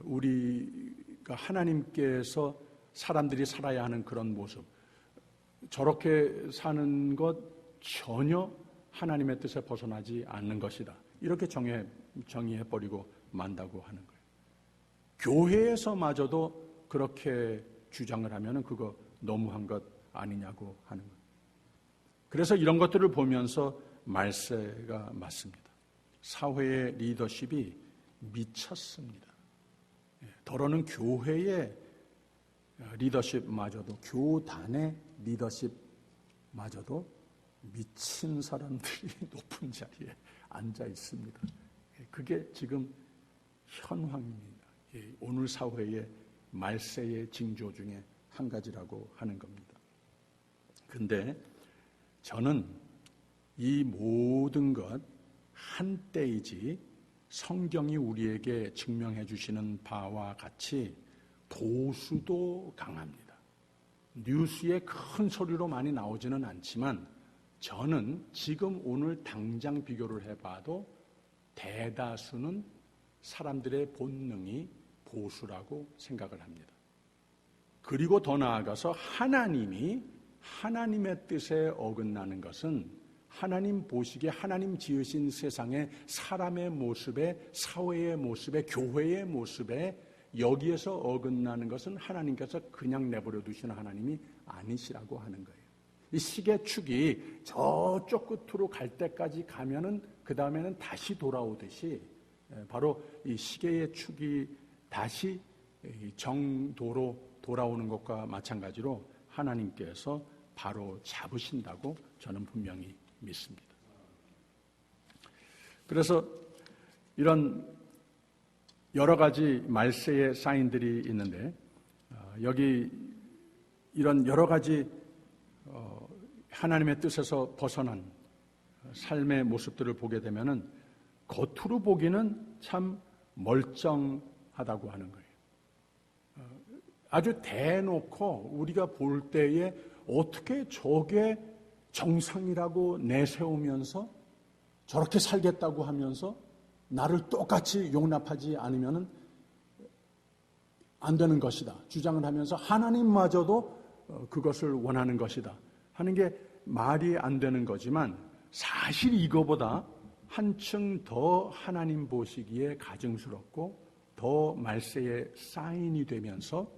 우리가 하나님께서 사람들이 살아야 하는 그런 모습, 저렇게 사는 것 전혀 하나님의 뜻에 벗어나지 않는 것이다. 이렇게 정의해버리고 만다고 하는 거예요. 교회에서마저도 그렇게 주장을 하면 그거 너무한 것 아니냐고 하는 거예요. 그래서 이런 것들을 보면서 말세가 맞습니다. 사회의 리더십이 미쳤습니다. 더러는 교회의 리더십마저도, 교단의 리더십마저도 미친 사람들이 높은 자리에 앉아 있습니다. 그게 지금 현황입니다. 오늘 사회의 말세의 징조 중에 한 가지라고 하는 겁니다. 근데 저는 이 모든 것 한때이지 성경이 우리에게 증명해 주시는 바와 같이 보수도 강합니다. 뉴스에 큰 소리로 많이 나오지는 않지만 저는 지금 오늘 당장 비교를 해봐도 대다수는 사람들의 본능이 보수라고 생각을 합니다. 그리고 더 나아가서 하나님의 뜻에 어긋나는 것은 하나님 보시기에 하나님 지으신 세상의 사람의 모습에, 사회의 모습에, 교회의 모습에 여기에서 어긋나는 것은 하나님께서 그냥 내버려 두시는 하나님이 아니시라고 하는 거예요. 이 시계 축이 저쪽 끝으로 갈 때까지 가면은 그 다음에는 다시 돌아오듯이 바로 이 시계의 축이 다시 정도로 돌아오는 것과 마찬가지로 하나님께서 바로 잡으신다고 저는 분명히 믿습니다. 그래서 이런 여러 가지 말세의 사인들이 있는데 여기 이런 여러 가지 하나님의 뜻에서 벗어난 삶의 모습들을 보게 되면은 겉으로 보기는 참 멀쩡하다고 하는 거예요. 아주 대놓고 우리가 볼 때에 어떻게 저게 정상이라고 내세우면서 저렇게 살겠다고 하면서 나를 똑같이 용납하지 않으면 안 되는 것이다. 주장을 하면서 하나님마저도 그것을 원하는 것이다. 하는 게 말이 안 되는 거지만 사실 이거보다 한층 더 하나님 보시기에 가증스럽고 더 말세의 사인이 되면서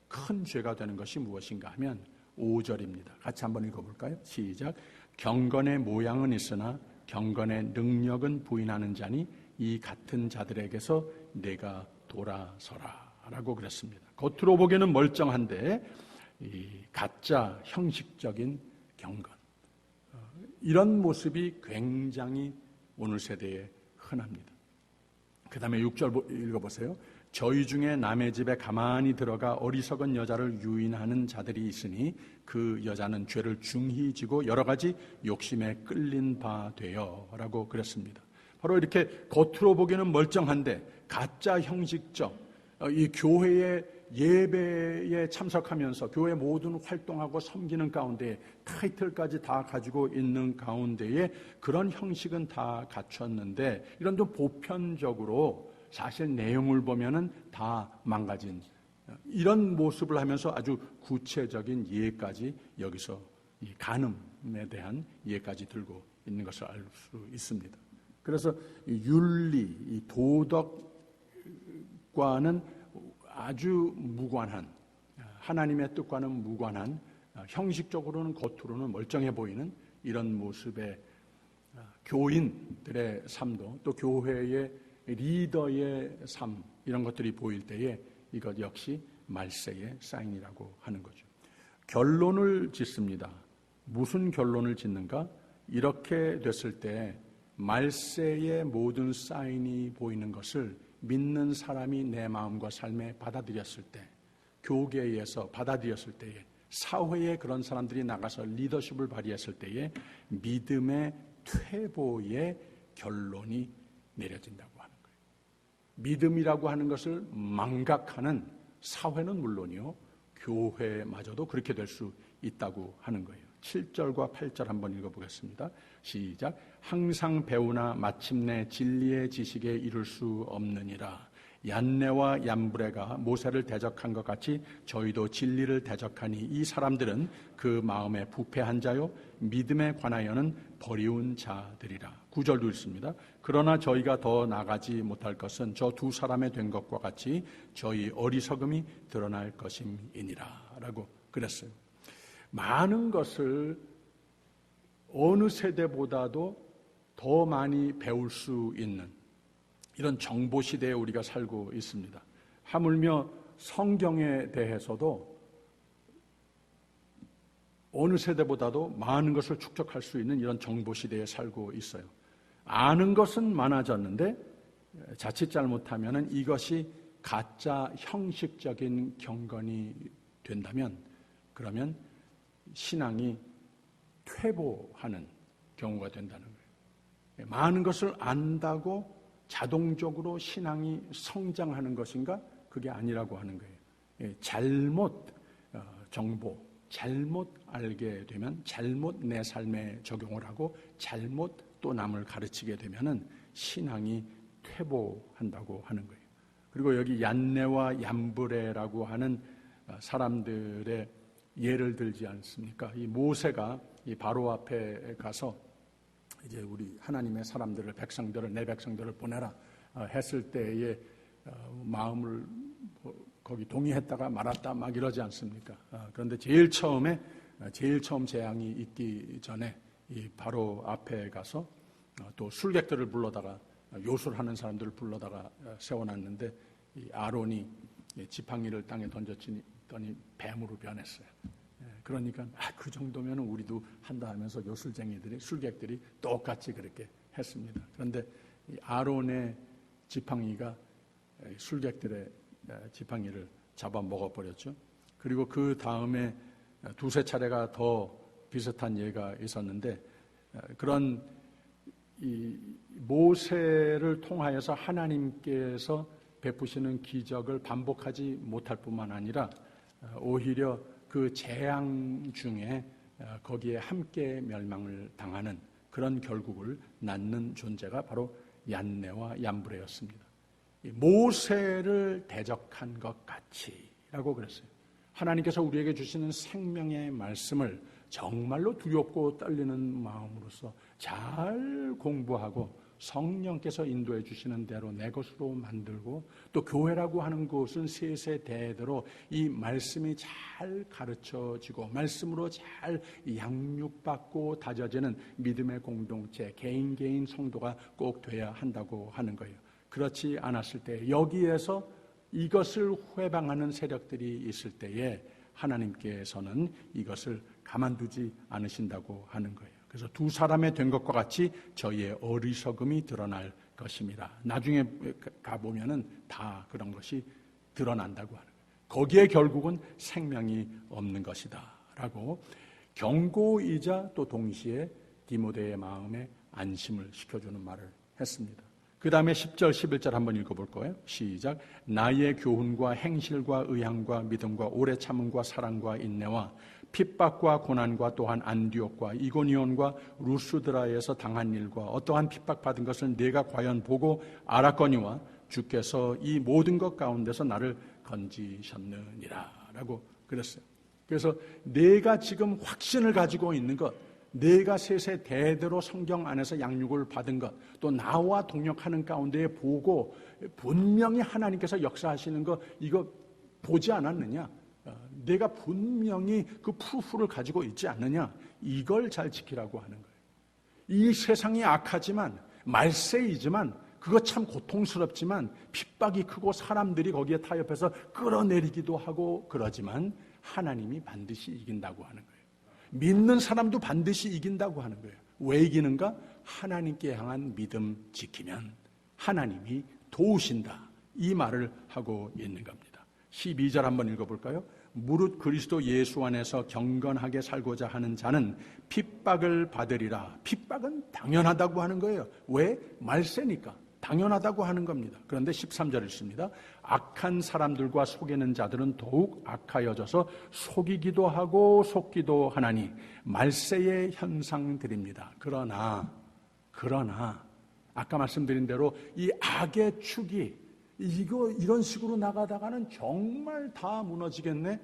큰 죄가 되는 것이 무엇인가 하면 5절입니다. 같이 한번 읽어볼까요? 시작. 경건의 모양은 있으나 경건의 능력은 부인하는 자니 이 같은 자들에게서 내가 돌아서라 라고 그랬습니다. 겉으로 보기에는 멀쩡한데 이 가짜 형식적인 경건, 이런 모습이 굉장히 오늘 세대에 흔합니다. 그 다음에 6절 읽어보세요. 저희 중에 남의 집에 가만히 들어가 어리석은 여자를 유인하는 자들이 있으니 그 여자는 죄를 중히 지고 여러 가지 욕심에 끌린 바 되어 라고 그랬습니다. 바로 이렇게 겉으로 보기에는 멀쩡한데 가짜 형식적 이 교회의 예배에 참석하면서 교회 모든 활동하고 섬기는 가운데 타이틀까지 다 가지고 있는 가운데에 그런 형식은 다 갖췄는데 이런 좀 보편적으로 사실 내용을 보면은 다 망가진 이런 모습을 하면서 아주 구체적인 예까지 여기서 이 간음에 대한 예까지 들고 있는 것을 알 수 있습니다. 그래서 이 윤리, 이 도덕과는 아주 무관한 하나님의 뜻과는 무관한 형식적으로는 겉으로는 멀쩡해 보이는 이런 모습의 교인들의 삶도 또 교회의 리더의 삶 이런 것들이 보일 때에 이것 역시 말세의 사인이라고 하는 거죠. 결론을 짓습니다. 무슨 결론을 짓는가? 이렇게 됐을 때 말세의 모든 사인이 보이는 것을 믿는 사람이 내 마음과 삶에 받아들였을 때, 교계에서 받아들였을 때에, 사회에 그런 사람들이 나가서 리더십을 발휘했을 때에 믿음의 퇴보의 결론이 내려진다고 하는 거예요. 믿음이라고 하는 것을 망각하는 사회는 물론이요, 교회마저도 그렇게 될 수 있다고 하는 거예요. 7절과 8절 한번 읽어보겠습니다. 시작. 항상 배우나 마침내 진리의 지식에 이를 수 없느니라. 얀네와 얀브레가 모세를 대적한 것 같이 저희도 진리를 대적하니 이 사람들은 그 마음에 부패한 자요 믿음에 관하여는 버리운 자들이라. 9절도 있습니다. 그러나 저희가 더 나가지 못할 것은 저 두 사람의 된 것과 같이 저희 어리석음이 드러날 것임이니라 라고 그랬어요. 많은 것을 어느 세대보다도 더 많이 배울 수 있는 이런 정보 시대에 우리가 살고 있습니다. 하물며 성경에 대해서도 어느 세대보다도 많은 것을 축적할 수 있는 이런 정보 시대에 살고 있어요. 아는 것은 많아졌는데 자칫 잘못하면 이것이 가짜 형식적인 경건이 된다면 그러면 신앙이 퇴보하는 경우가 된다는 거예요. 많은 것을 안다고 자동적으로 신앙이 성장하는 것인가? 그게 아니라고 하는 거예요. 잘못 정보, 잘못 알게 되면 잘못 내 삶에 적용을 하고 잘못 또 남을 가르치게 되면은 신앙이 퇴보한다고 하는 거예요. 그리고 여기 얀네와 얀브레라고 하는 사람들의 예를 들지 않습니까? 이 모세가 이 바로 앞에 가서 이제 우리 하나님의 사람들을 백성들을 내 백성들을 보내라 했을 때에 마음을 거기 동의했다가 말았다 막 이러지 않습니까? 그런데 제일 처음 재앙이 있기 전에 이 바로 앞에 가서 또 술객들을 불러다가 요술하는 사람들을 불러다가 세워놨는데 이 아론이 지팡이를 땅에 던졌더니 뱀으로 변했어요. 그러니까 그 정도면 우리도 한다 하면서 요술쟁이들이 술객들이 똑같이 그렇게 했습니다. 그런데 이 아론의 지팡이가 술객들의 지팡이를 잡아먹어버렸죠. 그리고 그 다음에 두세 차례가 더 비슷한 예가 있었는데 그런 이 모세를 통하여서 하나님께서 베푸시는 기적을 반복하지 못할 뿐만 아니라 오히려 그 재앙 중에 거기에 함께 멸망을 당하는 그런 결국을 낳는 존재가 바로 얀네와 얀브레였습니다. 모세를 대적한 것 같이라고 그랬어요. 하나님께서 우리에게 주시는 생명의 말씀을 정말로 두렵고 떨리는 마음으로서 잘 공부하고 성령께서 인도해 주시는 대로 내 것으로 만들고 또 교회라고 하는 곳은 세세대대로 이 말씀이 잘 가르쳐지고 말씀으로 잘 양육받고 다져지는 믿음의 공동체 개인 성도가 꼭 돼야 한다고 하는 거예요. 그렇지 않았을 때 여기에서 이것을 회방하는 세력들이 있을 때에 하나님께서는 이것을 가만두지 않으신다고 하는 거예요. 그래서 두 사람의 된 것과 같이 저희의 어리석음이 드러날 것입니다. 나중에 가보면은 다 그런 것이 드러난다고 하는 거예요. 거기에 결국은 생명이 없는 것이다 라고 경고이자 또 동시에 디모데의 마음에 안심을 시켜주는 말을 했습니다. 그 다음에 10절 11절 한번 읽어볼 거예요. 시작. 나의 교훈과 행실과 의향과 믿음과 오래 참음과 사랑과 인내와 핍박과 고난과 또한 안디옥과 이고니온과 루스드라에서 당한 일과 어떠한 핍박받은 것을 내가 과연 보고 알았거니와 주께서 이 모든 것 가운데서 나를 건지셨느니라 라고 그랬어요. 그래서 내가 지금 확신을 가지고 있는 것, 내가 세세 대대로 성경 안에서 양육을 받은 것, 또 나와 동역하는 가운데 보고 분명히 하나님께서 역사하시는 것, 이거 보지 않았느냐? 내가 분명히 그 프루프를 가지고 있지 않느냐? 이걸 잘 지키라고 하는 거예요. 이 세상이 악하지만, 말세이지만, 그거 참 고통스럽지만, 핍박이 크고 사람들이 거기에 타협해서 끌어내리기도 하고 그러지만 하나님이 반드시 이긴다고 하는 거예요. 믿는 사람도 반드시 이긴다고 하는 거예요. 왜 이기는가? 하나님께 향한 믿음 지키면 하나님이 도우신다. 이 말을 하고 있는 겁니다. 12절 한번 읽어볼까요? 무릇 그리스도 예수 안에서 경건하게 살고자 하는 자는 핍박을 받으리라. 핍박은 당연하다고 하는 거예요. 왜? 말세니까. 당연하다고 하는 겁니다. 그런데 13절 있습니다. 악한 사람들과 속이는 자들은 더욱 악하여져서 속이기도 하고 속기도 하나니 말세의 현상들입니다. 그러나 아까 말씀드린 대로 이 악의 축이 이런 식으로 나가다가는 정말 다 무너지겠네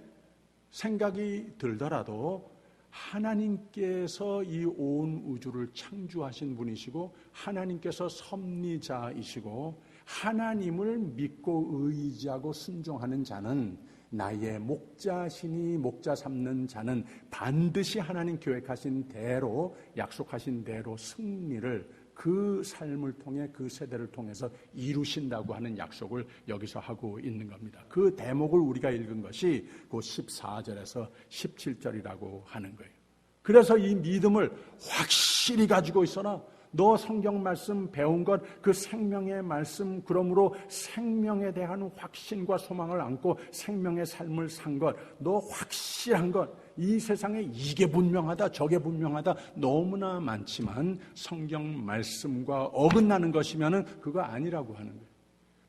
생각이 들더라도 하나님께서 이 온 우주를 창조하신 분이시고 하나님께서 섭리자이시고 하나님을 믿고 의지하고 순종하는 자는 나의 목자시니 목자 삼는 자는 반드시 하나님 계획하신 대로 약속하신 대로 승리를 그 삶을 통해 그 세대를 통해서 이루신다고 하는 약속을 여기서 하고 있는 겁니다. 그 대목을 우리가 읽은 것이 그 14절에서 17절이라고 하는 거예요. 그래서 이 믿음을 확실히 가지고 있어라. 너 성경 말씀 배운 것, 그 생명의 말씀, 그러므로 생명에 대한 확신과 소망을 안고 생명의 삶을 산 것, 너 확실한 것, 이 세상에 이게 분명하다, 저게 분명하다 너무나 많지만 성경 말씀과 어긋나는 것이면은 그거 아니라고 하는 거예요.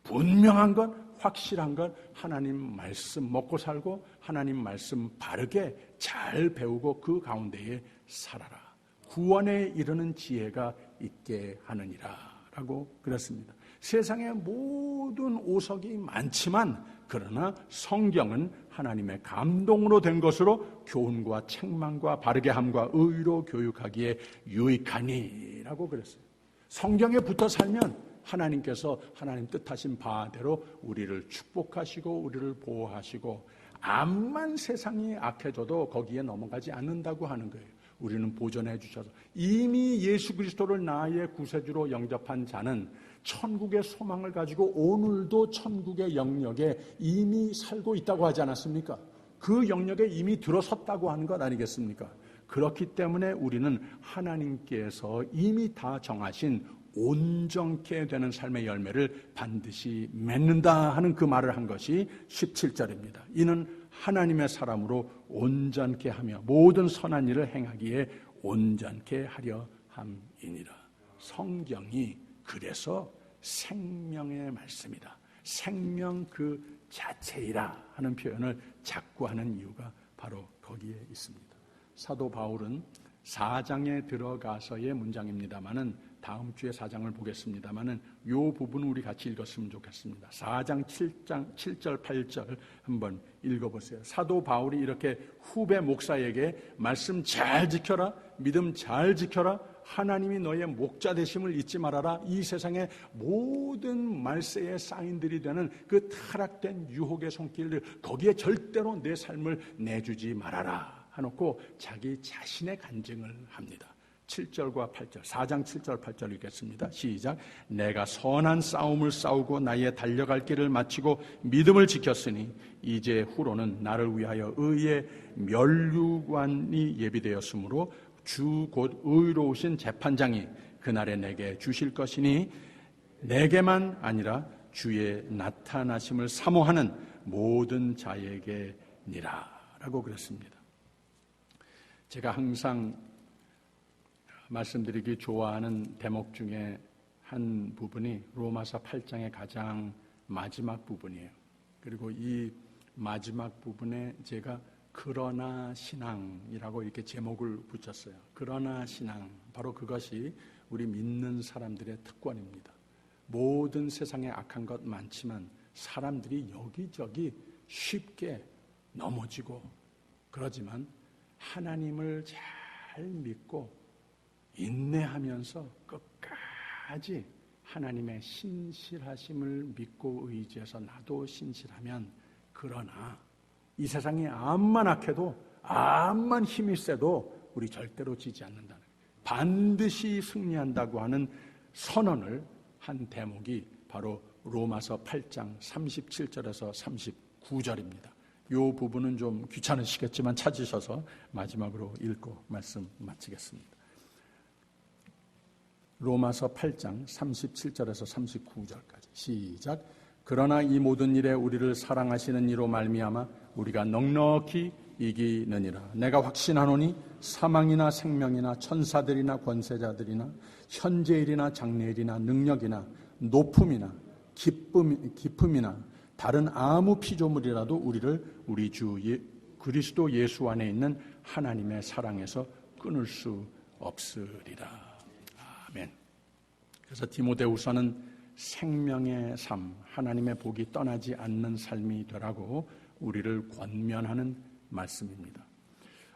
분명한 것, 확실한 것, 하나님 말씀 먹고 살고 하나님 말씀 바르게 잘 배우고 그 가운데에 살아라. 구원에 이르는 지혜가 있게 하느니라 라고 그랬습니다. 세상에 모든 오석이 많지만 그러나 성경은 하나님의 감동으로 된 것으로 교훈과 책망과 바르게 함과 의로 교육하기에 유익하니 라고 그랬어요. 성경에 붙어 살면 하나님께서 하나님 뜻하신 바대로 우리를 축복하시고 우리를 보호하시고 암만 세상이 악해져도 거기에 넘어가지 않는다고 하는 거예요. 우리는 보존해 주셔서 이미 예수 그리스도를 나의 구세주로 영접한 자는 천국의 소망을 가지고 오늘도 천국의 영역에 이미 살고 있다고 하지 않았습니까? 그 영역에 이미 들어섰다고 하는 것 아니겠습니까? 그렇기 때문에 우리는 하나님께서 이미 다 정하신 온전케 되는 삶의 열매를 반드시 맺는다 하는 그 말을 한 것이 17절입니다. 이는 하나님의 사람으로 온전케 하며 모든 선한 일을 행하기에 온전케 하려 함이니라. 성경이 그래서 생명의 말씀이다. 생명 그 자체이라 하는 표현을 자꾸 하는 이유가 바로 거기에 있습니다. 사도 바울은 4장에 들어가서의 문장입니다마는 다음 주에 4장을 보겠습니다마는 이 부분을 우리 같이 읽었으면 좋겠습니다. 4장 7절 8절 한번 읽어보세요. 사도 바울이 이렇게 후배 목사에게 말씀 잘 지켜라, 믿음 잘 지켜라, 하나님이 너의 목자 되심을 잊지 말아라. 이 세상의 모든 말세의 사인들이 되는 그 타락된 유혹의 손길들 거기에 절대로 내 삶을 내주지 말아라 해놓고 자기 자신의 간증을 합니다. 7절과 8절, 4장 7절 8절 읽겠습니다. 시작. 내가 선한 싸움을 싸우고 나의 달려갈 길을 마치고 믿음을 지켰으니 이제 후로는 나를 위하여 의의 면류관이 예비되었으므로 주 곧 의로우신 재판장이 그날에 내게 주실 것이니 내게만 아니라 주의 나타나심을 사모하는 모든 자에게니라 라고 그랬습니다. 제가 항상 말씀드리기 좋아하는 대목 중에 한 부분이 로마서 8장의 가장 마지막 부분이에요. 그리고 이 마지막 부분에 제가 그러나 신앙이라고 이렇게 제목을 붙였어요. 그러나 신앙, 바로 그것이 우리 믿는 사람들의 특권입니다. 모든 세상에 악한 것 많지만 사람들이 여기저기 쉽게 넘어지고 그러지만 하나님을 잘 믿고 인내하면서 끝까지 하나님의 신실하심을 믿고 의지해서 나도 신실하면, 그러나 이 세상이 암만 악해도 암만 힘이 세도 우리 절대로 지지 않는다는, 반드시 승리한다고 하는 선언을 한 대목이 바로 로마서 8장 37절에서 39절입니다. 이 부분은 좀 귀찮으시겠지만 찾으셔서 마지막으로 읽고 말씀 마치겠습니다. 로마서 8장 37절에서 39절까지 시작. 그러나 이 모든 일에 우리를 사랑하시는 이로 말미암아 우리가 넉넉히 이기느니라. 내가 확신하노니 사망이나 생명이나 천사들이나 권세자들이나 현재일이나 장래일이나 능력이나 높음이나 기쁨이나 다른 아무 피조물이라도 우리를 우리 주 그리스도 예수 안에 있는 하나님의 사랑에서 끊을 수 없으리라. 아멘. 그래서 디모데후서는 생명의 삶, 하나님의 복이 떠나지 않는 삶이 되라고 우리를 권면하는 말씀입니다.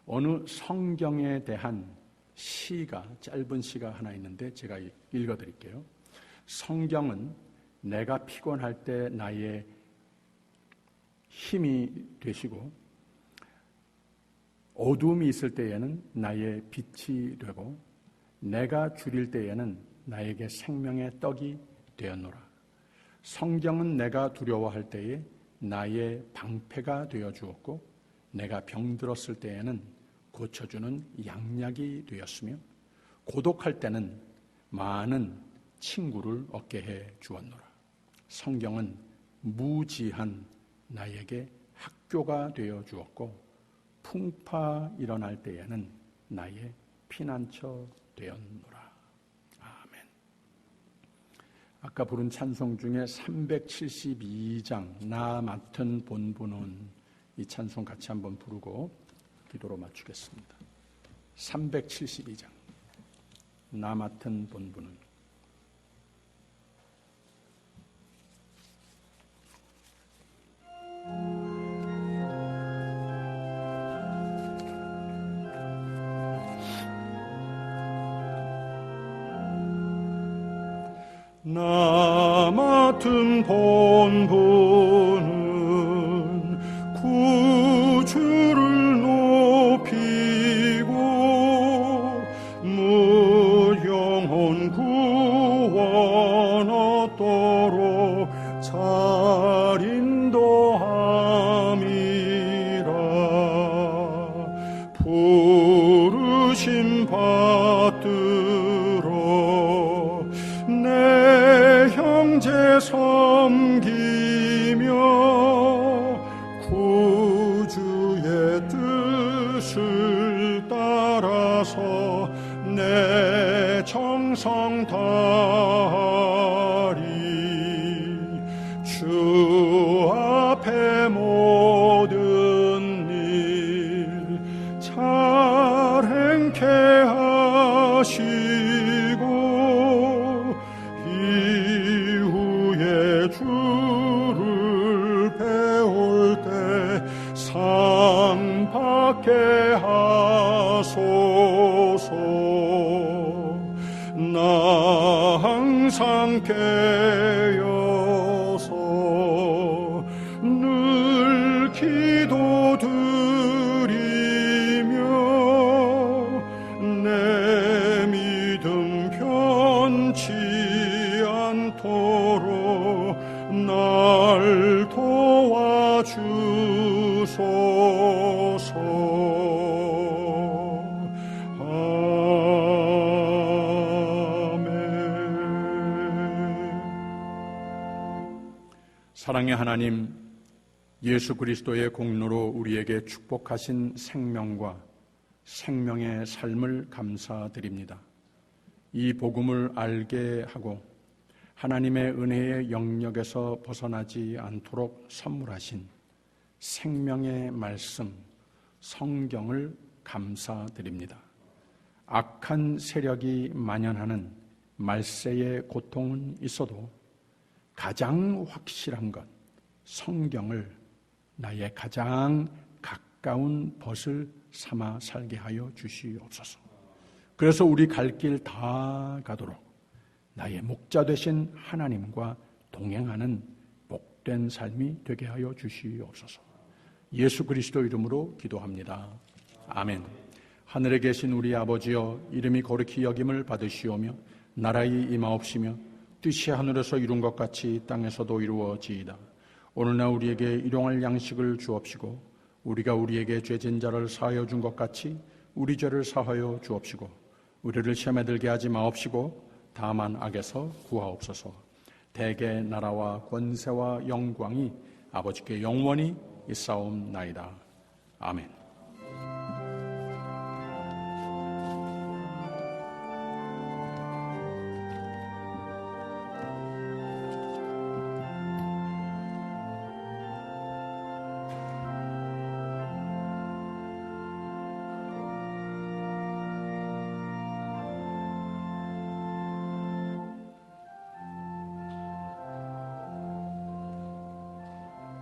어느 성경에 대한 시가, 짧은 시가 하나 있는데 제가 읽어드릴게요. 성경은 내가 피곤할 때 나의 힘이 되시고 어두움이 있을 때에는 나의 빛이 되고 내가 줄일 때에는 나에게 생명의 떡이 되었노라. 성경은 내가 두려워할 때에 나의 방패가 되어 주었고 내가 병들었을 때에는 고쳐주는 양약이 되었으며 고독할 때는 많은 친구를 얻게 해 주었노라. 성경은 무지한 나에게 학교가 되어 주었고 풍파 일어날 때에는 나의 피난처 되었노라. 아멘. 아까 부른 찬송 중에 372장 나 맡은 본분은, 이 찬송 같이 한번 부르고 기도로 마치겠습니다. 372장 나 맡은 본분은. 나 맡은 본분은 구주를 높이고 무영혼 구원 얻도록 잘 인도함이라. 부르심 받들어 내 형제 섬기며 구주의 뜻을 따라서 내 정성 다하리. 주 앞에 모든 일 잘 행케 하시고 이후에 주를 배울 때 상 받게 하소서. 나 항상 깨어서 늘 기도드리며 내 믿음 변치 않도록 날 도와주소서. 사랑의 하나님, 예수 그리스도의 공로로 우리에게 축복하신 생명과 생명의 삶을 감사드립니다. 이 복음을 알게 하고 하나님의 은혜의 영역에서 벗어나지 않도록 선물하신 생명의 말씀, 성경을 감사드립니다. 악한 세력이 만연하는 말세의 고통은 있어도 가장 확실한 것, 성경을 나의 가장 가까운 벗을 삼아 살게 하여 주시옵소서. 그래서 우리 갈 길 다 가도록 나의 목자 되신 하나님과 동행하는 복된 삶이 되게 하여 주시옵소서. 예수 그리스도 이름으로 기도합니다. 아멘. 하늘에 계신 우리 아버지여, 이름이 거룩히 여김을 받으시오며 나라의 임하옵시며 뜻이 하늘에서 이룬 것 같이 땅에서도 이루어지이다. 오늘날 우리에게 일용할 양식을 주옵시고 우리가 우리에게 죄진 자를 사하여 준 것 같이 우리 죄를 사하여 주옵시고 우리를 시험에 들게 하지 마옵시고 다만 악에서 구하옵소서. 대개 나라와 권세와 영광이 아버지께 영원히 있사옵나이다. 아멘.